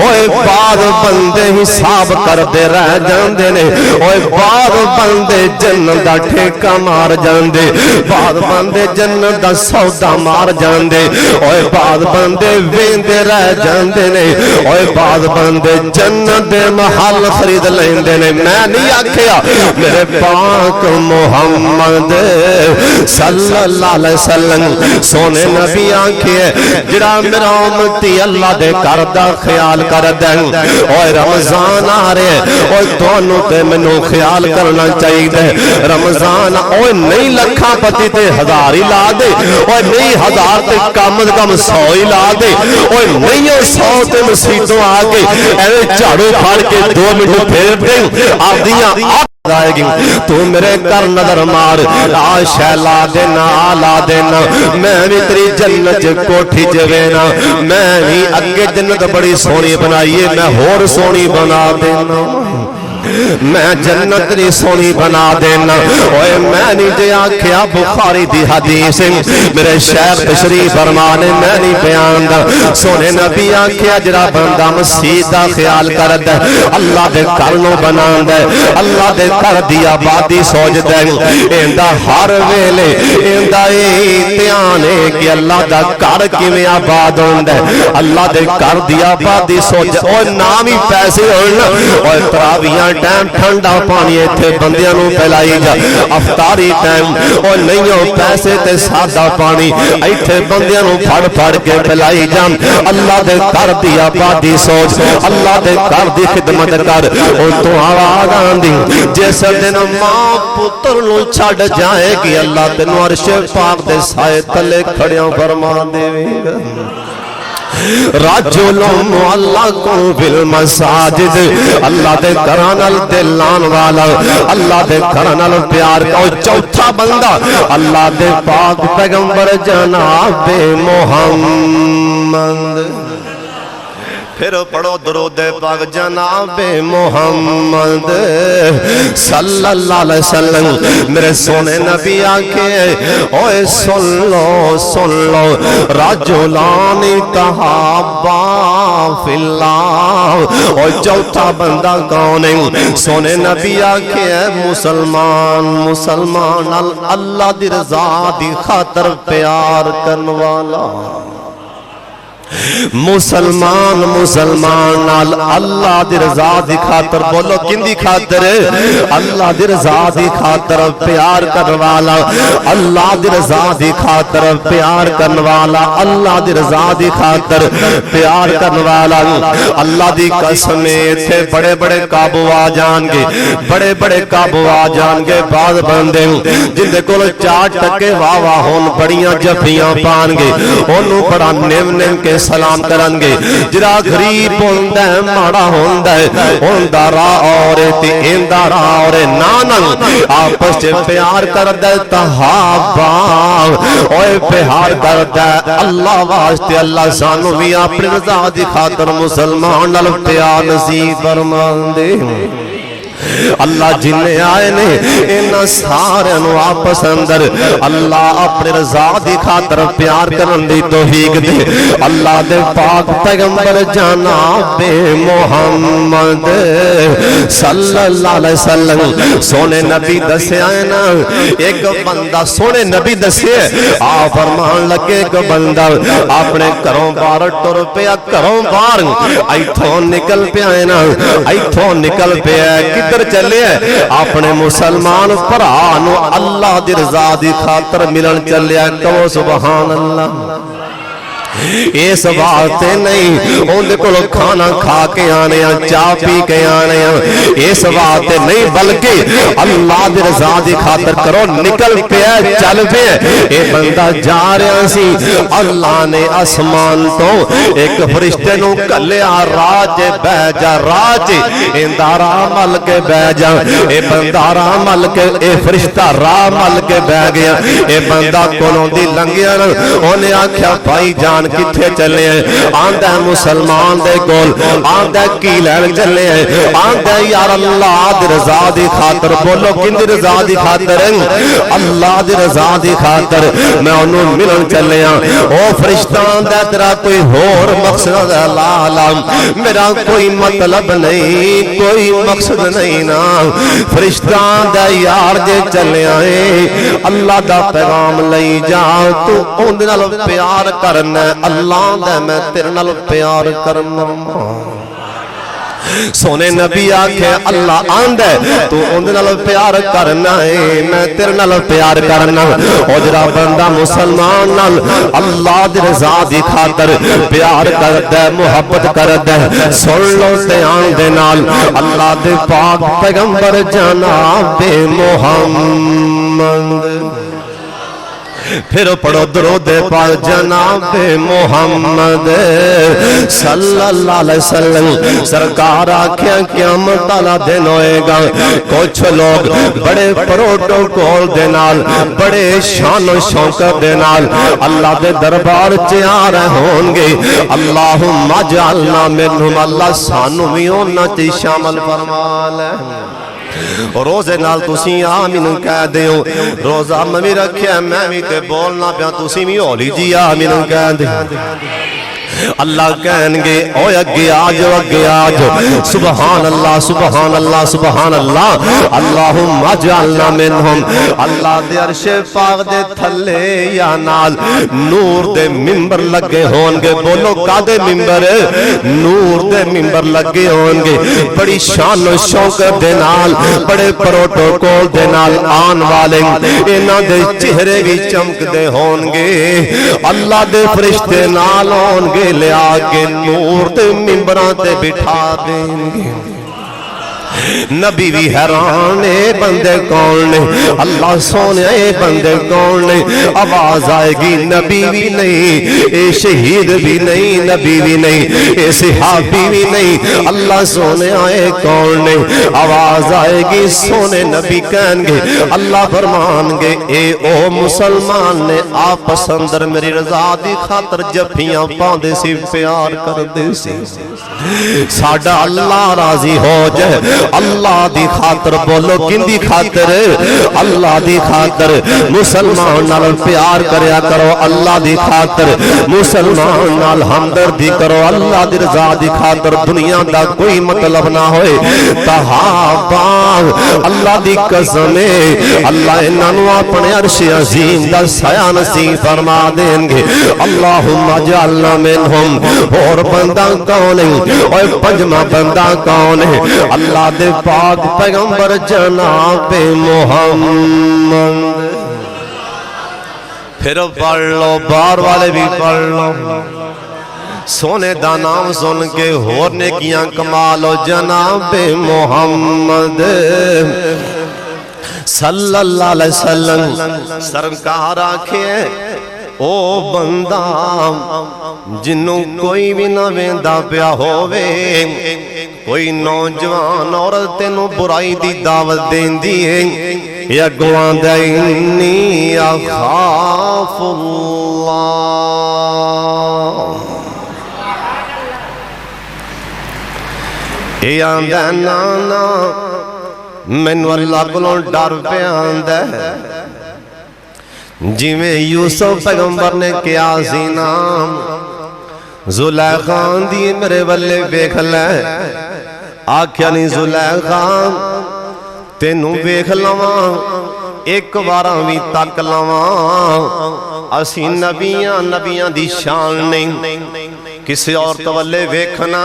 اوے بعض بندے حساب کردے رہ جاندے نے اوے بعض بندے جنت دا ٹھیکا مار جاندے بعض بندے جنت دا سودا مار جاندے اوے بعض بندے ویندے رہ جاندے نے اوے بعض بندے جنت دے محل خرید لیندے نے میں نہیں آکھیا میرے پاک محمد صلی اللہ علیہ وسلم سونے نبی آنکھیں جڑا میرا امتی اللہ دے کردہ خیال کردیں اوہ رمضان آ رہے اوہ دونوں تے منو خیال کرنا چاہیے دے رمضان اوہ نہیں لکھا پتی تے ہزار ہی لا دے اوہ نہیں ہزار تے کم 100 ہی لا دے اوہ نہیں 100 تے مسیطوں آگے اے جھاڑو پھاڑ کے 2 منٹ پھیر دیں آدیاں آئے گی تو میرے کر نظر مار آشہ لا دینا آلا دینا میں بھی تری جنت کوٹھی جوینا میں بھی اگے جنت بڑی سونی بنائیے میں ہور سونی بنا دینا میں جنت ری سونی بنا دینا اوے میں نہیں جے آکھیا بخاری دی حدیث میرے شیخ تشریف فرمانے میں نہیں بیان دا سونے نبی آکھیا جڑا بندہ مسیح دا خیال کرد ہے اللہ دے گھر نو بنان دے اللہ دے گھر دی آبادی سوچ دے ایندا ہر ویلے ایندا دھیان ہے کہ اللہ دا گھر کیویں آباد ہوندا ہے اللہ دے گھر دی آبادی سوچ او نام ہی پیسے ہونا او تراویاں ٹائم ٹھنڈا پانی ایتھے بندیاں نو پلائی جا افطاری ٹائم او نہیں ہو پیسے تے سادہ پانی ایتھے بندیاں نو پھڑ کے پلائی جا اللہ دے گھر دی آبادی سوچ اللہ دے گھر دی خدمت کر او تو آواز آندی جس دن ماں پتر نو چھڈ جائے گی اللہ تینوں عرش پاک دے سائے تلے کھڑیاں فرما دے گا رجل معلق بالمساجد اللہ دے گھرانال دلان والا اللہ دے گھرانال پیار اور چوتھا بندہ اللہ دے پاک پیغمبر جناب محمد پھر پڑھو درود پاک جناب محمد صلی اللہ علیہ وسلم میرے سونے نبی آکھے اوے سن لو رجلان تحابا فی اللہ اور چوتھا بندہ کون ہے سونے نبی آکھے مسلمان اللہ دی رضا دی خاطر پیار کرن والا مسلمان اللہ دی رضا دی خاطر بولو کن دی خاطر اللہ دی رضا دی خاطر پیار کرنے والا اللہ دی رضا دی خاطر پیار کرنے والا اللہ دی رضا دی خاطر پیار کرنے والا اللہ دی قسم تھے بڑے بڑے قابو آ جان گے بڑے بڑے قابو آ جان گے بعض بندے جن دے کول 4 ٹکے واہ واہ ہون بڑیاں جفیاں پان گے انہوں بڑا نیم کے سلام کرن گے جڑا غریب ہوندا ہے ماڑا ہوندا ہے ہوندا راہ اور تے ایندا راہ اور نانن آپس وچ پیار کردا ہے تحابا اوے پیار کردا ہے اللہ واسطے اللہ سانو بھی اپنی رضا دی خاطر مسلمان نال پیار نصیب فرمان دے اللہ جنہیں آئے نے انہاں سارے نو آپس اندر اللہ اپنے رضا دی خاطر پیار کرن دی توفیق دے اللہ دے پاک پیغمبر جناب محمد صلی اللہ علیہ وسلم سونے نبی دسے آئے نا ایک بندہ سونے نبی دسے آپ فرمان لگے ایک بندہ اپنے گھروں باہر ٹر پیا گھروں باہر ایتھوں نکل پیا نا ایتھوں نکل پیا کدھر چلے اپنے مسلمان بھرا نو اللہ دی رضا دی خاطر ملن چلیا کہو سبحان اللہ اس واسطے نہیں اندے کولوں کھانا کھا کے آنے چاہ پی کے آنے اس واسطے نہیں بلکہ اللہ دی رضا دی خاطر کرو نکل پیا چل پیا اے بندہ جا رہا سی اللہ نے آسمان تو ایک فرشتے نو کلیا راج بہ جا راج ایندا راہ مل کے بہ جا اے بندہ راہ مل کے اے فرشتہ راہ مل کے بہ گیا اے بندہ کولوں دی لنگیا اونے آکھیا بھائی جان کتھے چلے ہیں آندہ مسلمان دے کول آندہ کی لین چلے ہیں آندہ یار اللہ دی رضا دی خاطر بولو کن دی رضا دی خاطر اللہ دی رضا دی خاطر میں انہوں ملن چلے ہیں او فرشتان دے تیرا کوئی ہور مقصد لالا میرا کوئی مطلب نہیں کوئی مقصد نہیں نا فرشتان دے یار جے چلے آئے اللہ دا پیغام لئی جا تو ان دنال پیار کرنا اللہ دے میں تیرے نال پیار کرنا سونے نبی آکھے اللہ آندے تو ان نال پیار کرنا ہے میں تیرے نال پیار کرنا او جڑا بندہ مسلمان نال اللہ دی رضا دی خاطر پیار کردا ہے محبت کردا ہے سن لو دھیان دے نال اللہ دے پاک پیغمبر جناب محمد پھر پڑھو درود پاک جناب محمد صلی اللہ علیہ وسلم سرکار آکھیاں قیامت والا دن ہوئے گا کچھ لوگ بڑے پروٹوکول دے نال بڑے شان و شوکت دے نال اللہ دے دربار چ آ رہے ہون گے اللہم اجعلنا منہم اللہ سانو بھی انہاں چ شامل فرما لے روزے نال تسی آمین کہہ دیو روزہ میں رکھیا میں بھی تے بولنا پیا تسی بھی ہولی جی آمین کہہ دیو اللہ کہیں گے او اگے آجو سبحان اللہ سبحان اللہ سبحان اللہ اللہم اجعلنا منہم اللہ دے عرش پاک دے تھلے یا نال نور دے ممبر لگے ہون گے بولو کا دے ممبر نور دے ممبر لگے ہون گے بڑی شان و شوکت دے نال بڑے پروٹوکول دے نال آن والے انہاں دے چہرے بھی چمک دے ہون گے اللہ دے فرشتے نال ہون گے لے آگے نور دے ممبران تے بٹھا دیں گے نبی بھی حیران اے بندے کون نے اللہ سونے اے بندے کون نے آواز آئے گی نبی بھی نہیں اے شہید بھی نہیں نبی بھی نہیں اے صحابی بھی نہیں اللہ سونے آئے کون نے آواز آئے گی سونے نبی کہیں گے اللہ فرمان گے اے او مسلمان نے آپس اندر میری رضا دی خاطر جفیاں پاندے سی پیار کر دے سی ساڑھا اللہ راضی ہو جائے اللہ دی خاطر بولو کن دی خاطر اللہ دی خاطر مسلمان نال پیار کریا کرو اللہ دی خاطر مسلمان نال ہمدردی کرو اللہ دی رضا دی خاطر دنیا دا کوئی مطلب نہ ہوئے تہابا اللہ دی قسم اللہ انہوں اپنے عرش عظیم دا سایہ نصیب فرما دیں گے اللہم اجعلنا منہم اور بندہ کون ہے اور پنجمہ بندہ کون ہے اللہ دے پاک پیغمبر جناب محمد پھر پڑھ لو بار والے بھی پڑھ لو سونے دا نام سن کے ہور نیکیاں کمالو جناب محمد صلی اللہ علیہ وسلم سرکار آکھے او بندہ جنوں کوئی بھی نہ ویندا پیا ہووے کوئی نوجوان عورت تینوں برائی دی دعوت دیندی ہے یا گوان دے انی اخاف اللہ اے آندہ نانا مینوں اللہ کولوں ڈر پیا آندا ہے جویں یوسف پیغمبر نے کیا سی نام زلیخا دی میرے والے ویکھ لے آکھیا نہیں زلیخا تینوں ویکھ لواں ایک واراں وی تک لواں اسی نبیاں دی شان نہیں کسی عورت والے ویکھنا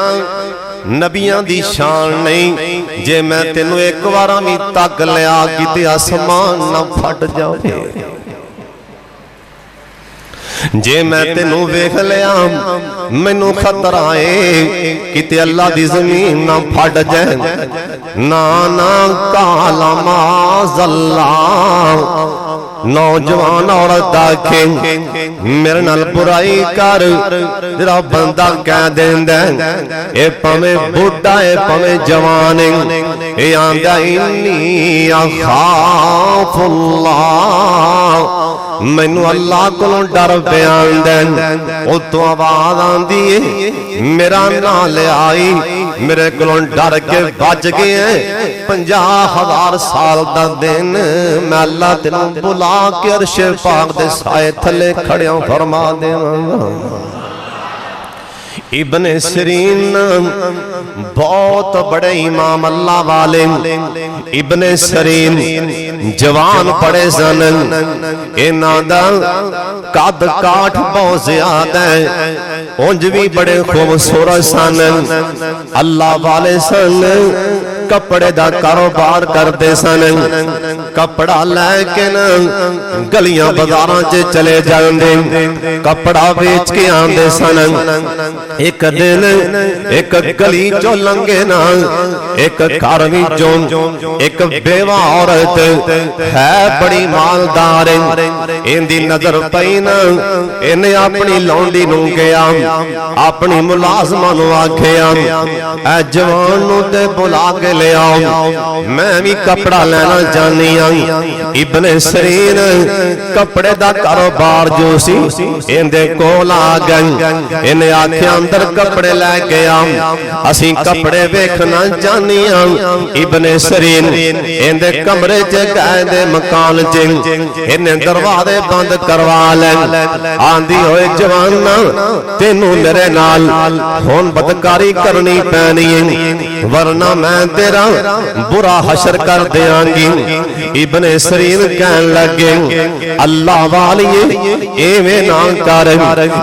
نبیاں دی شان نہیں جے میں تینوں ایک واراں وی تک لیا کیتے آسمان نہ پھٹ جاوے جے میں تینوں ویکھ لیا مینوں خطرہ ہے کتے اللہ دی زمین نہ پھٹ جائے نانا کالا معاذ اللہ نوجوان عورت آکھے میرے نال برائی کر تیرا بندہ کہہ دیندے اے پاویں بڈھا اے پاویں جوان اے آندا انی اخاف اللہ مینوں اللہ کولوں ڈر بیان دین او تو آواز آندی ہے میرا نام لے آئی میرے کولوں ڈر کے بچ گئے 50,000 سال دا دن میں اللہ تینوں بلا کے عرش پاک دے سائے تھلے کھڑیاں فرما دیواں ابن سیرین بہت بڑے امام اللہ والے ابن سیرین جوان پڑے سن انہاں دا قد کاٹھ بہت زیادہ ہے اونج بھی بڑے خوبصورت سن اللہ والے سن کپڑے دا کاروبار کرتے سن کپڑا لے کے نا گلیاں بازاراں چ چلے جاندے کپڑا بیچ کے آندے سن ایک دن ایک گلی جو لنگے نا ایک گھر وچوں ایک بیوہ عورت ہے بڑی مالدار ان دی نظر پئی نا انہیں اپنی لونڈی نوں گیا اپنی ملازمہ نوں آکھیا اے جوان نوں تے بلا کے لے آؤ میں بھی کپڑا لینا چاہنی ہوں ابن سیرین کپڑے دا کاروبار جو سی اندے کول آ گئے انہیں آکھیا اندر کپڑے لے کے آؤ اسی کپڑے ویکھنا چاہنی ہوں ابن سیرین اندے کمرے چ گئے دے مکان چ انہیں دروازے بند کروا لے آندی ہوئے جوانا تینوں میرے نال ہن بدکاری کرنی پینی ہے ورنہ میں تیرا برا حشر کر دیاں گی ابن سیرین کہن لگے اللہ والیے ایویں نہ کر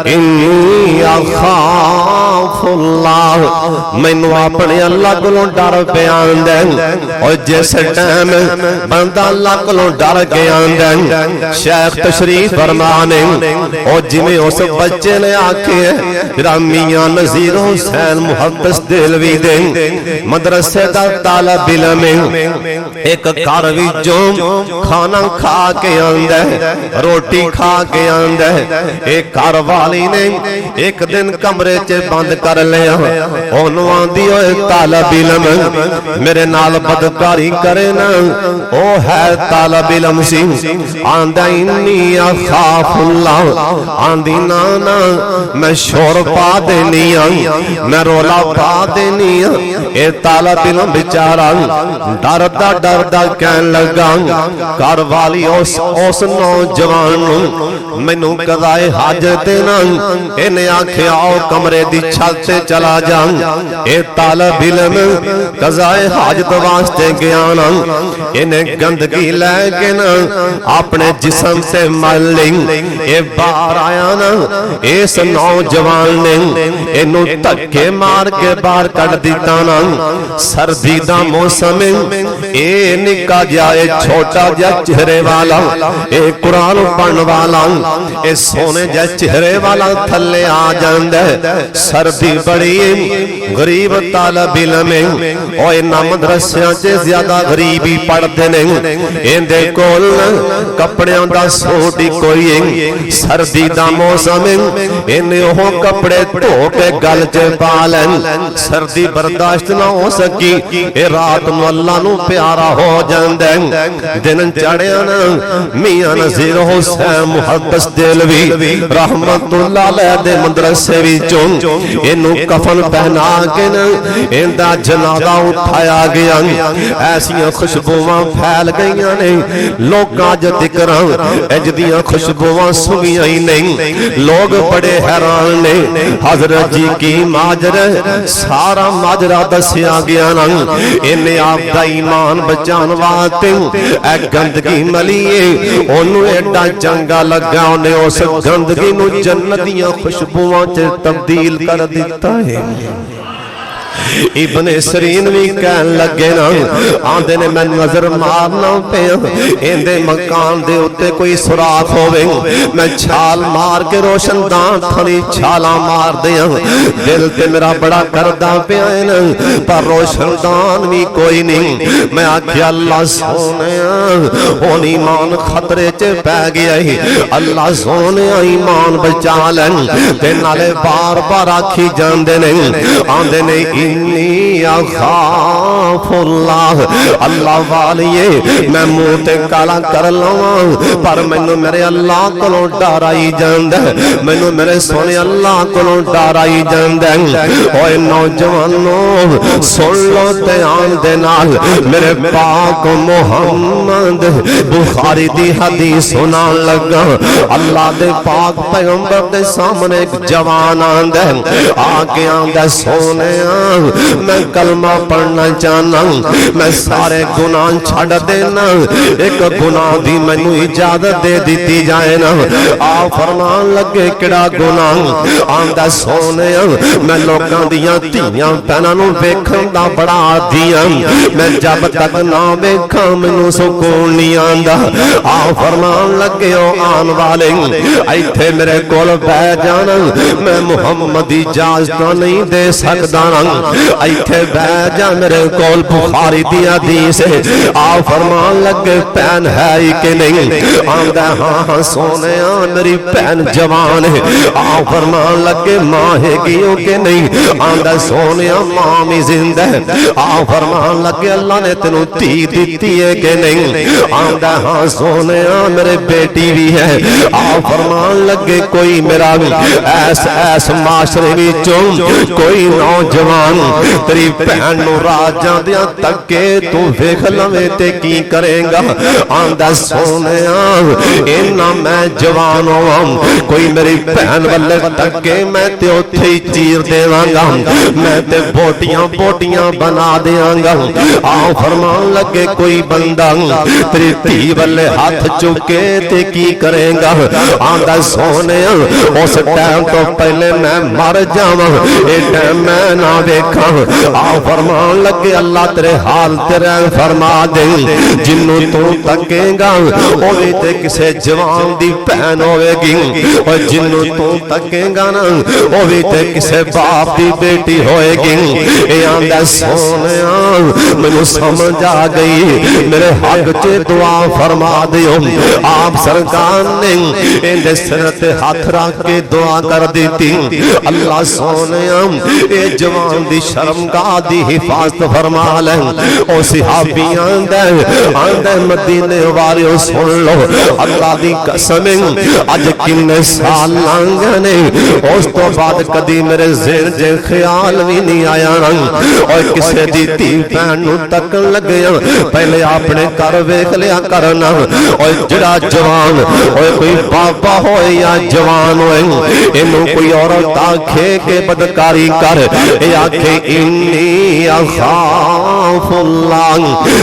انی اخاف اللہ مینوں اپنے اللہ کولوں ڈر بیان دے اور جس ٹائم بندہ اللہ کولوں ڈر کے آندا شیخ تشریف فرمانے او جویں اس بچے نے آکھے میرا میاں نذیر حسین محدث دہلوی دے مدرسے دا طالب علم ایک گھر وچوں کھانا کھا کے آندا ہے روٹی کھا کے آندا ہے ایک گھر والی نے ایک دن کمرے چ بند کر لیا اونوں آندی ہوئے طالب علم میرے نال بدکاری کرے نا او ہے طالب علم سی آندا انی اخاف اللہ آندی نا میں شور پا دینی ہوں میں رولا پا دینی ہوں اے طالب علم بیچارہ ڈردا کہن لگا گھر والی اس نوجوان مینوں قضائے حاجت دینا انہیں آکھیا آؤ کمرے دی چھت تے چلا جا اے طالب علم قضائے حاجت واسطے گیا نا انہیں گندگی لے کے نا اپنے جسم سے مل لی اے باہر آیا نا اس نوجوان نے انہوں دھکے مار کے باہر کٹ دیتا نا سردی دا موسم اے نکا جائے چھوٹا جا چہرے والا اے قرآن پڑھن والا اے سونے جا چہرے والا تھلے آ جاندے سردی بڑی غریب طالب علم او انہاں مدرسیاں چ زیادہ غریبی پڑھدے نے ایندے کول کپڑیاں دا سوٹ ہی کوئی سردی دا موسم اینے او کپڑے دھو کے گل چ پا لین سردی برداشت نہ ہو سکی اے رات نو اللہ نو پیارا ہو جاندے دن چڑھیا نا میاں نذیر حسین محدث دہلوی رحمت اللہ علیہ دے مدرسے وچوں اینو کفن پہنا کے نا ایندا جنازہ اٹھایا گیا ایسیاں خوشبوواں پھیل گئیاں نے لوکاں اج ذکراں اج دیاں خوشبوواں سنگیاں ہی نہیں لوگ بڑے حیران نے حضرت جی کی ماجر سارا ماجرا دسیا گیا نا انہیں آپ دا ایمان بچان واسطے اے گندگی ملیے انہوں ایڈا چنگا لگا انہیں اس گندگی نو جنتیاں خوشبوواں چ تبدیل کر دیتا ہے ابن سرین بھی کہن لگے نا آندے نے میں نظر مارنا پیا اندے مکان دے اتے کوئی سراخ ہوئے میں چھال مار کے روشن دان تھنی چھالا مار دیا دل تے میرا بڑا کردہ پیا ہے نا پر روشن دان بھی کوئی نہیں میں آکھے اللہ سونے اون ایمان خطرے چے پہ گیا ہی اللہ سونے ایمان بچا لیں تے نالے بار بار آکھی جان دے نہیں آندے نے انی اخاف اللہ اللہ والیے میں منہ تے کالا کر لواں پر مینوں میرے اللہ کولوں ڈر آئی جاندا مینوں میرے سونے اللہ کولوں ڈر آئی جاندا اوے نوجوانوں سن لو تے آن دے نال میرے پاک محمد بخاری دی حدیث سنان لگا اللہ دے پاک پیغمبر دے سامنے ایک جوان آندا آگے آندا سونے میں کلمہ پڑھنا چاہنا میں سارے گناہ چھڑ دینا ایک گناہ دی مینوں اجازت دے دیتی جائے نا آپ فرمان لگے کڑا گناہ آندہ سونے میں لوکاں دیاں تیاں پہنانوں ویکھن دا بڑا آدھیاں میں جب تک نہ ویکھاں مینوں سکون نہیں آندہ آپ فرمان لگے او آن والے ایتھے میرے کول بیٹھ جانا میں محمد اجازت نہیں دے سکدا ایتھے بیٹھ جا میرے کول بخاری دی حدیث ہے آپ فرمان لگے پہن ہے ہی کہ نہیں آندہ ہاں سونے میری پہن جوان ہے آپ فرمان لگے ماں ہے گیوں کہ نہیں آندہ سونے ماں میں زندہ ہے آپ فرمان لگے اللہ نے تینوں تی دیتی ہے کہ نہیں آندہ ہاں سونے میرے بیٹی بھی ہے آپ فرمان لگے کوئی میرا ایس معاشرے بھی چون کوئی نوجوان تیری بہن نو راجاں دیاں تکے تو ویکھ لویں تے کی کرے گا آندا سونیا اینا میں جوان ہوں کوئی میری بہن والے تکے میں تے اوتھے ہی چیر دیواں گا میں تے بوٹیاں بوٹیاں بنا دیاں گا آ فرمان لگے کوئی بندہ تیری دھی والے ہاتھ چکے تے کی کرے گا آندا سونیا اس ٹائم تو پہلے میں مر جاواں اے ٹائم میں نہ ویکھاں آ فرمان لگے اللہ تیرے حال تیرے فرما دے جنوں تو تکے گا اوے تے کسے جوان دی بہن ہوے گی اور جنوں تو تکے گا نا اوے تے کسے باپ دی بیٹی ہوے گی اے آندا سونیا مینوں سمجھ آ گئی میرے حق تے دعا فرما دیو آپ سرکار نے اندے سر تے ہاتھ رکھ کے دعا کر دیتی اللہ سونیا اے جوان دی شرمگاہ دی حفاظت فرما لیں او صحابیاں آندے مدینے والیو سن لو اللہ دی قسم اج کنے سال لانگنے اس تو بعد کدی میرے ذہن جے خیال بھی نہیں آیا اور کسے دی تی پہنوں تک لگیا پہلے اپنے کر ویکھ لیا کرنا اور جڑا جوان اور کوئی بابا ہوئے یا جوان ہوئے انہوں کوئی عورت آکھے کے بدکاری کر اے آکھے انی اخاف اللہ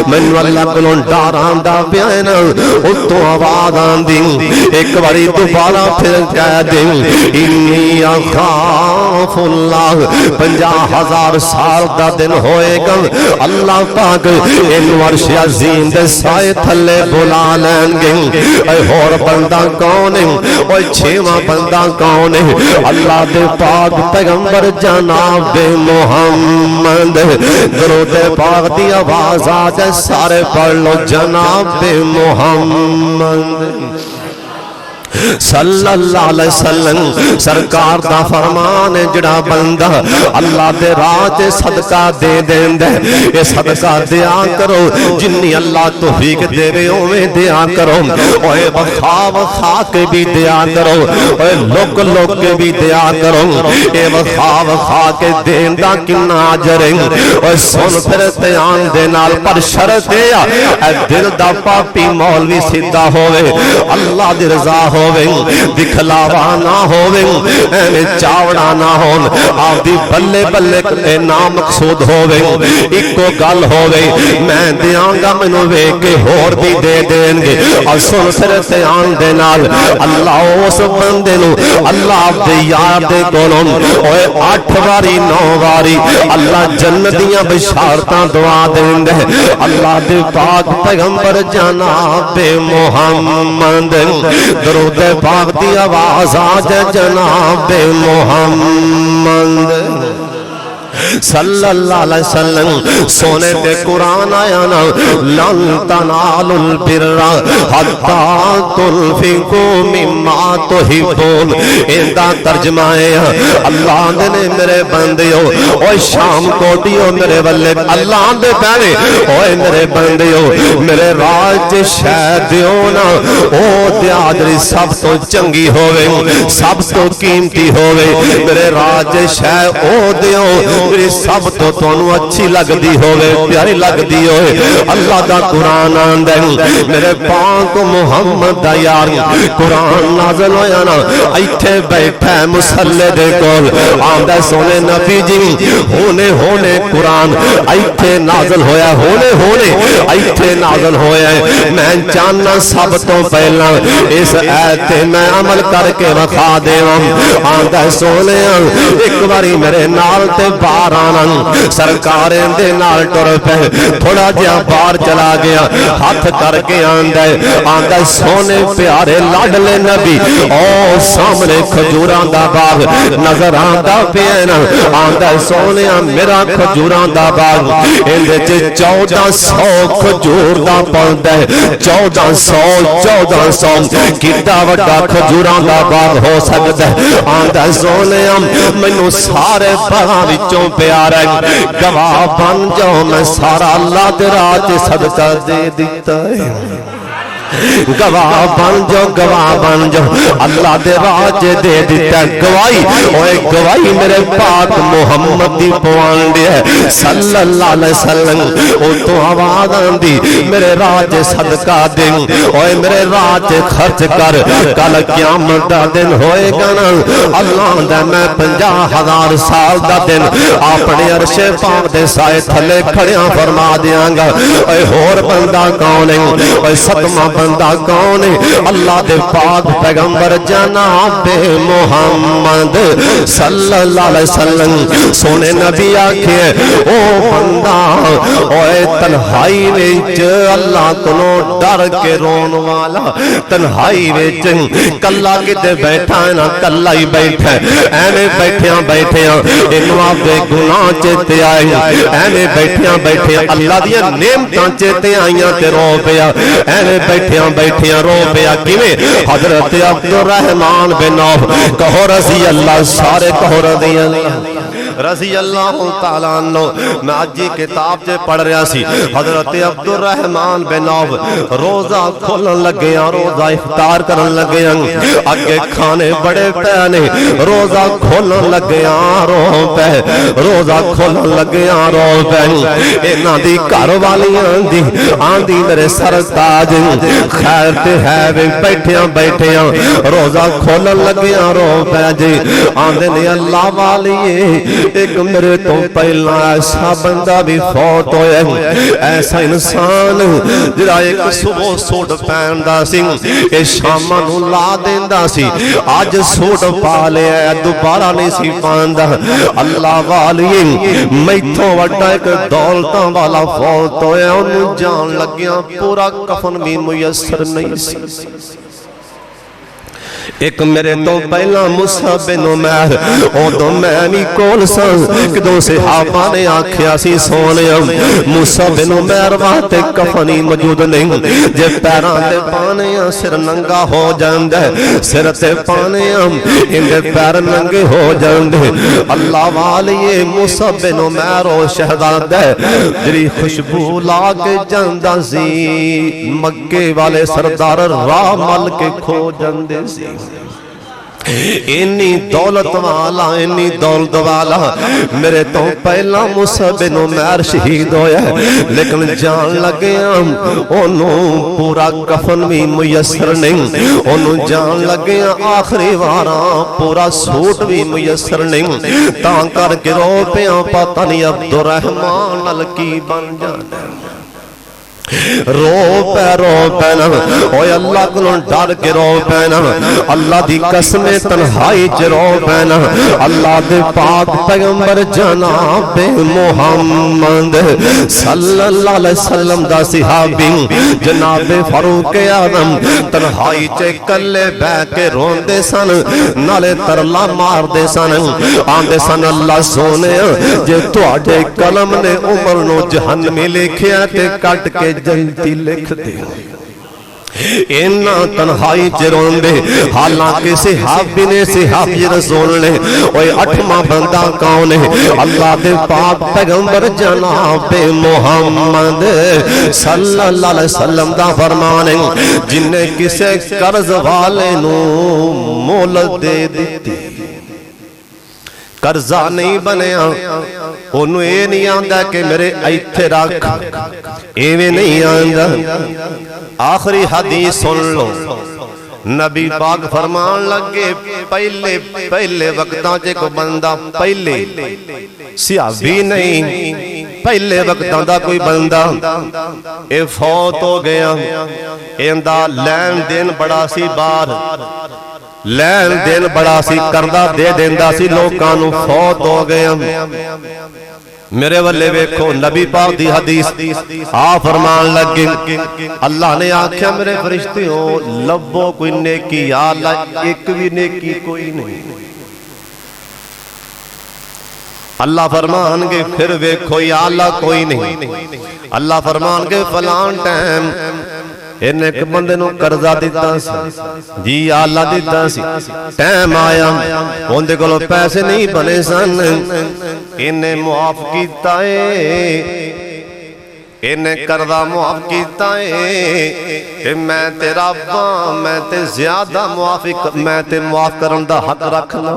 من اللہ کلوں ڈاران دا پیائن اتو آواز آن دیں ایک باری دوبارہ پھر کہہ دیں انی اخاف اللہ 50,000 سال دا دن ہوئے گا اللہ پاک ان عرش عظیم دے سائے تھلے بلا لیں گے اے ہور بندہ کون ہے اے چھواں بندہ کون ہے اللہ دے پاک پیغمبر جناب محمد درود پاک دی آواز آجائے سارے پڑھ لو جناب محمد صلی اللہ علیہ وسلم سرکار دا فرمان ہے جڑا بندہ اللہ دے راہ تے صدقہ دے دیندے اے صدقہ دیا کرو جنی اللہ توفیق دے وے اوویں دیا کرو اوے وخا کے بھی دیا کرو اوے لوک کے بھی دیا کرو اے وخا کے دین دا کنا اجر ہے اوے سن پھر دھیان دے نال پر شرط اے دل دا پاپی مولوی سیدھا ہوے اللہ دی رضا ہووے دکھلاوا نہ ہووے ایویں چاوڑا نہ ہون آپ دی بلے بلے نام مقصود ہووے اکو گل ہووے میں دیاں گا مینوں ویکھ کے ہور بھی دے دین گے اور سن پھر دھیان دے نال اللہ اس بندے نو اللہ دے یار دے کولوں اوے 8 واری 9 واری اللہ جنت دیاں بشارتاں دعا دیندا ہے اللہ دے پاک پیغمبر جناب محمد درود پاک دی آواز آج جناب محمد صلی اللہ علیہ وسلم سونے تے قرآن آیا نا لن تنالوا البر حتی تنفقوا مما تحبون ایندا ترجمہ ہے اللہ نے میرے بندیو اوے شام کوٹیو میرے ولے اللہ دے پہنے اوے میرے بندیو میرے راج شہ دیو نا او دیادری سب تو چنگی ہووے سب تو قیمتی ہووے میرے راج شہ او دیو میری سب تو تانوں اچھی لگ دی ہوئے پیاری لگ دی ہوئے اللہ دا قرآن آندے میرے پاک محمد دا یار قرآن نازل ہویا نا ایتھے بیٹھا ہے مسلے دے کول آندے سونے نبی جی ہونے قرآن ایتھے نازل ہویا ہونے ایتھے نازل ہویا ہے میں چاہنا سب تو پہلا اس ایت میں عمل کر کے وکھا دیواں آندے سونے ایک باری میرے نال تے باہر آنا سرکاریں دے نال ٹر پہ تھوڑا جہاں باہر چلا گیا ہاتھ کر کے آندہ سونے پیارے لاڈلے نبی او سامنے کھجوران دا باغ نظر آندہ پینا آندہ سونے میرا کھجوران دا باغ اندے چے 1400 کھجور دا پاندہ 1400 کتا وڈا کھجوران دا باغ ہو سکتا ہے آندہ سونے مینوں سارے باغاں وچوں پیارا گواہ بن جاؤ میں سارا اللہ دے راہ تے صدقہ دے دیتا ہے گواہ بن جاؤ اللہ دے راہ دے دیتا ہے گواہی اوے گواہی میرے پاک محمد دی پوان دے ہے صلی اللہ علیہ وسلم او تو آواز آندی میرے راہ صدقہ دے اوے میرے راہ خرچ کر کل قیامت دا دن ہوئے گا نا اللہ دا میں 50,000 سال دا دن اپنے عرش پاک دے سائے تھلے کھڑیاں فرما دیاں گا اے ہور بندہ کون ہے اے ستمہ بندہ کون ہے اللہ دے پاک پیغمبر جناب محمد صلی اللہ علیہ وسلم سونے نبی آکھے او بندہ اوے تنہائی وچ اللہ کو ڈر کے رون والا تنہائی وچ کلا کتے بیٹھا ہے نا کلا ہی بیٹھا ہے ایویں بیٹھیاں انہوں آپ دے گناہ چیتے آئے ایویں بیٹھیاں اللہ دیا نعمتاں چیتے آئیاں تے رو پیا ایویں بیٹھیاں رو پیا کیویں حضرت عبدالرحمن بن عوف کہو رضی اللہ سارے کہو رضی اللہ تعالیٰ عنہ میں آجی کتاب سے پڑھ رہا سی حضرت عبدالرحمن بن عوف روزہ کھولن لگیاں روزہ افطار کرن لگیاں اگے کھانے بڑے پینے روزہ کھولن لگیاں رو پہ روزہ کھولن لگیاں رو پہ اینا دی گھر والی آندی میرے سرتاج خیر تے ہے بیٹھیاں روزہ کھولن لگیاں رو پہ جی آندے نے اللہ والی ایک میرے تو پہلا ایسا بندہ بھی فوت ہوئے ایسا انسان جڑا ایک صبح سوٹ پہندا سی اے شاماں نوں لا دیندا سی اج سوٹ پا لیا دوبارہ نہیں سی پاندا اللہ والی میتھوں وڈا ایک دولتاں والا فوت ہویا اونوں جان لگیاں پورا کفن بھی میسر نہیں سی ایک میرے تو پہلا موسیٰ بن عمیر اوہ میں بھی کول سان کدوں صحابہ نے آکھیا سی سونیا موسیٰ بن عمیر واسطے کفنی موجود نہیں جے پیراں تے پانیاں سر ننگا ہو جاندے سر تے پانیاں اندے پیر ننگے ہو جاندے اللہ والی موسیٰ بن عمیر او شہزادہ جڑی خوشبو لا کے جاندا سی مکے والے سردار راہ مل کے کھو جاندے سی انی دولت والا میرے تو پہلا موسیٰ بن عمیر شہید ہویا ہے لیکن جان لگیا انہوں پورا کفن بھی میسر نہیں انہوں جان لگیا آخری واراں پورا سوٹ بھی میسر نہیں تاں کر کے رو پیاں پتہ نہیں عبدالرحمن الکی بن جانا رو پہ نا اوہ اللہ کلوں ڈر کے رو پہ نا اللہ دی قسم تنہائی چ رو پہ نا اللہ دے پاک پیغمبر جناب محمد صلی اللہ علیہ وسلم دا صحابی جناب فاروق اعظم تنہائی چ کلے بہ کے روندے سن نالے ترلا مار دے سن آندے سن اللہ سونے جے تواڈے قلم نے عمر نو جہنمی لکھیا تے کٹ کے جنتی لکھ دے اینا تنہائی چرون دے حالانکہ صحابی نے صحابی رسول نے اوہ اٹھواں بندہ کون ہے اللہ دے پاک پیغمبر جناب محمد صلی اللہ علیہ وسلم دا فرمان ہے جن نے کسے قرض والے نو مہلت دے دیتی قرضہ نہیں بنیا انہوں یہ نہیں آندہ کہ میرے ایتھے رکھ ایویں نہیں آندہ آخری حدیث سن لو نبی پاک فرمان لگے پہلے وقتاں جے کو بندہ پہلے صحابی نہیں پہلے وقتاں دا کوئی بندہ اے فوت ہو گیا ایندہ لین دین بڑا سی بار لین دین بڑا سی کردہ دے دیندہ سی لوکانو فوت ہو گیا میرے والے ویکھو نبی پاک دی حدیث فرمان لگے اللہ نے آکھیا میرے فرشتیوں لبو کوئی نیکی یا اللہ ایک بھی نیکی کوئی نہیں اللہ فرمان کے پھر ویکھو یا اللہ کوئی نہیں اللہ فرمان کے فلان ٹائم انہیں ایک بندے نو قرضہ دیتا سی جی اللہ دیتا سی ٹائم آیا اندے کو پیسے نہیں بنے سن انہیں معاف کیتا ہے انہیں قرضہ معاف کیتا ہے کہ میں تیرا باں میں تے زیادہ معاف کرن دا حق رکھنا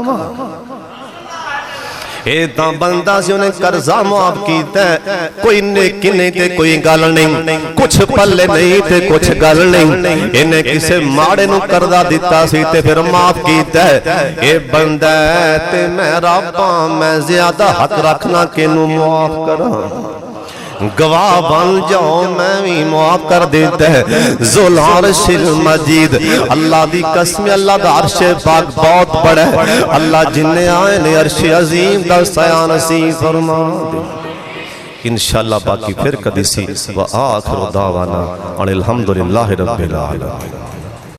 ایداں بندہ سے انہیں قرضہ معاف کیتا ہے کوئی نیکی نہیں تے کوئی گل نہیں کچھ پلے نہیں تے کچھ گل نہیں انہیں کسے ماڑے نو قرضہ دیتا سی تے پھر معاف کیتا ہے اے بندہ تے میرا باں میں زیادہ حق رکھنا کنو معاف کرا گواہ بن جاؤ میں بھی معاف کر دیتا ہے ذل عرش المجید اللہ دی قسم اللہ دا عرش پاک بہت بڑا ہے اللہ جنہیں آئے نے عرش عظیم دا سایہ نصیب فرما دے انشاءاللہ باقی پھر کدی سی وآخر دعوانا الحمدللہ رب العالمین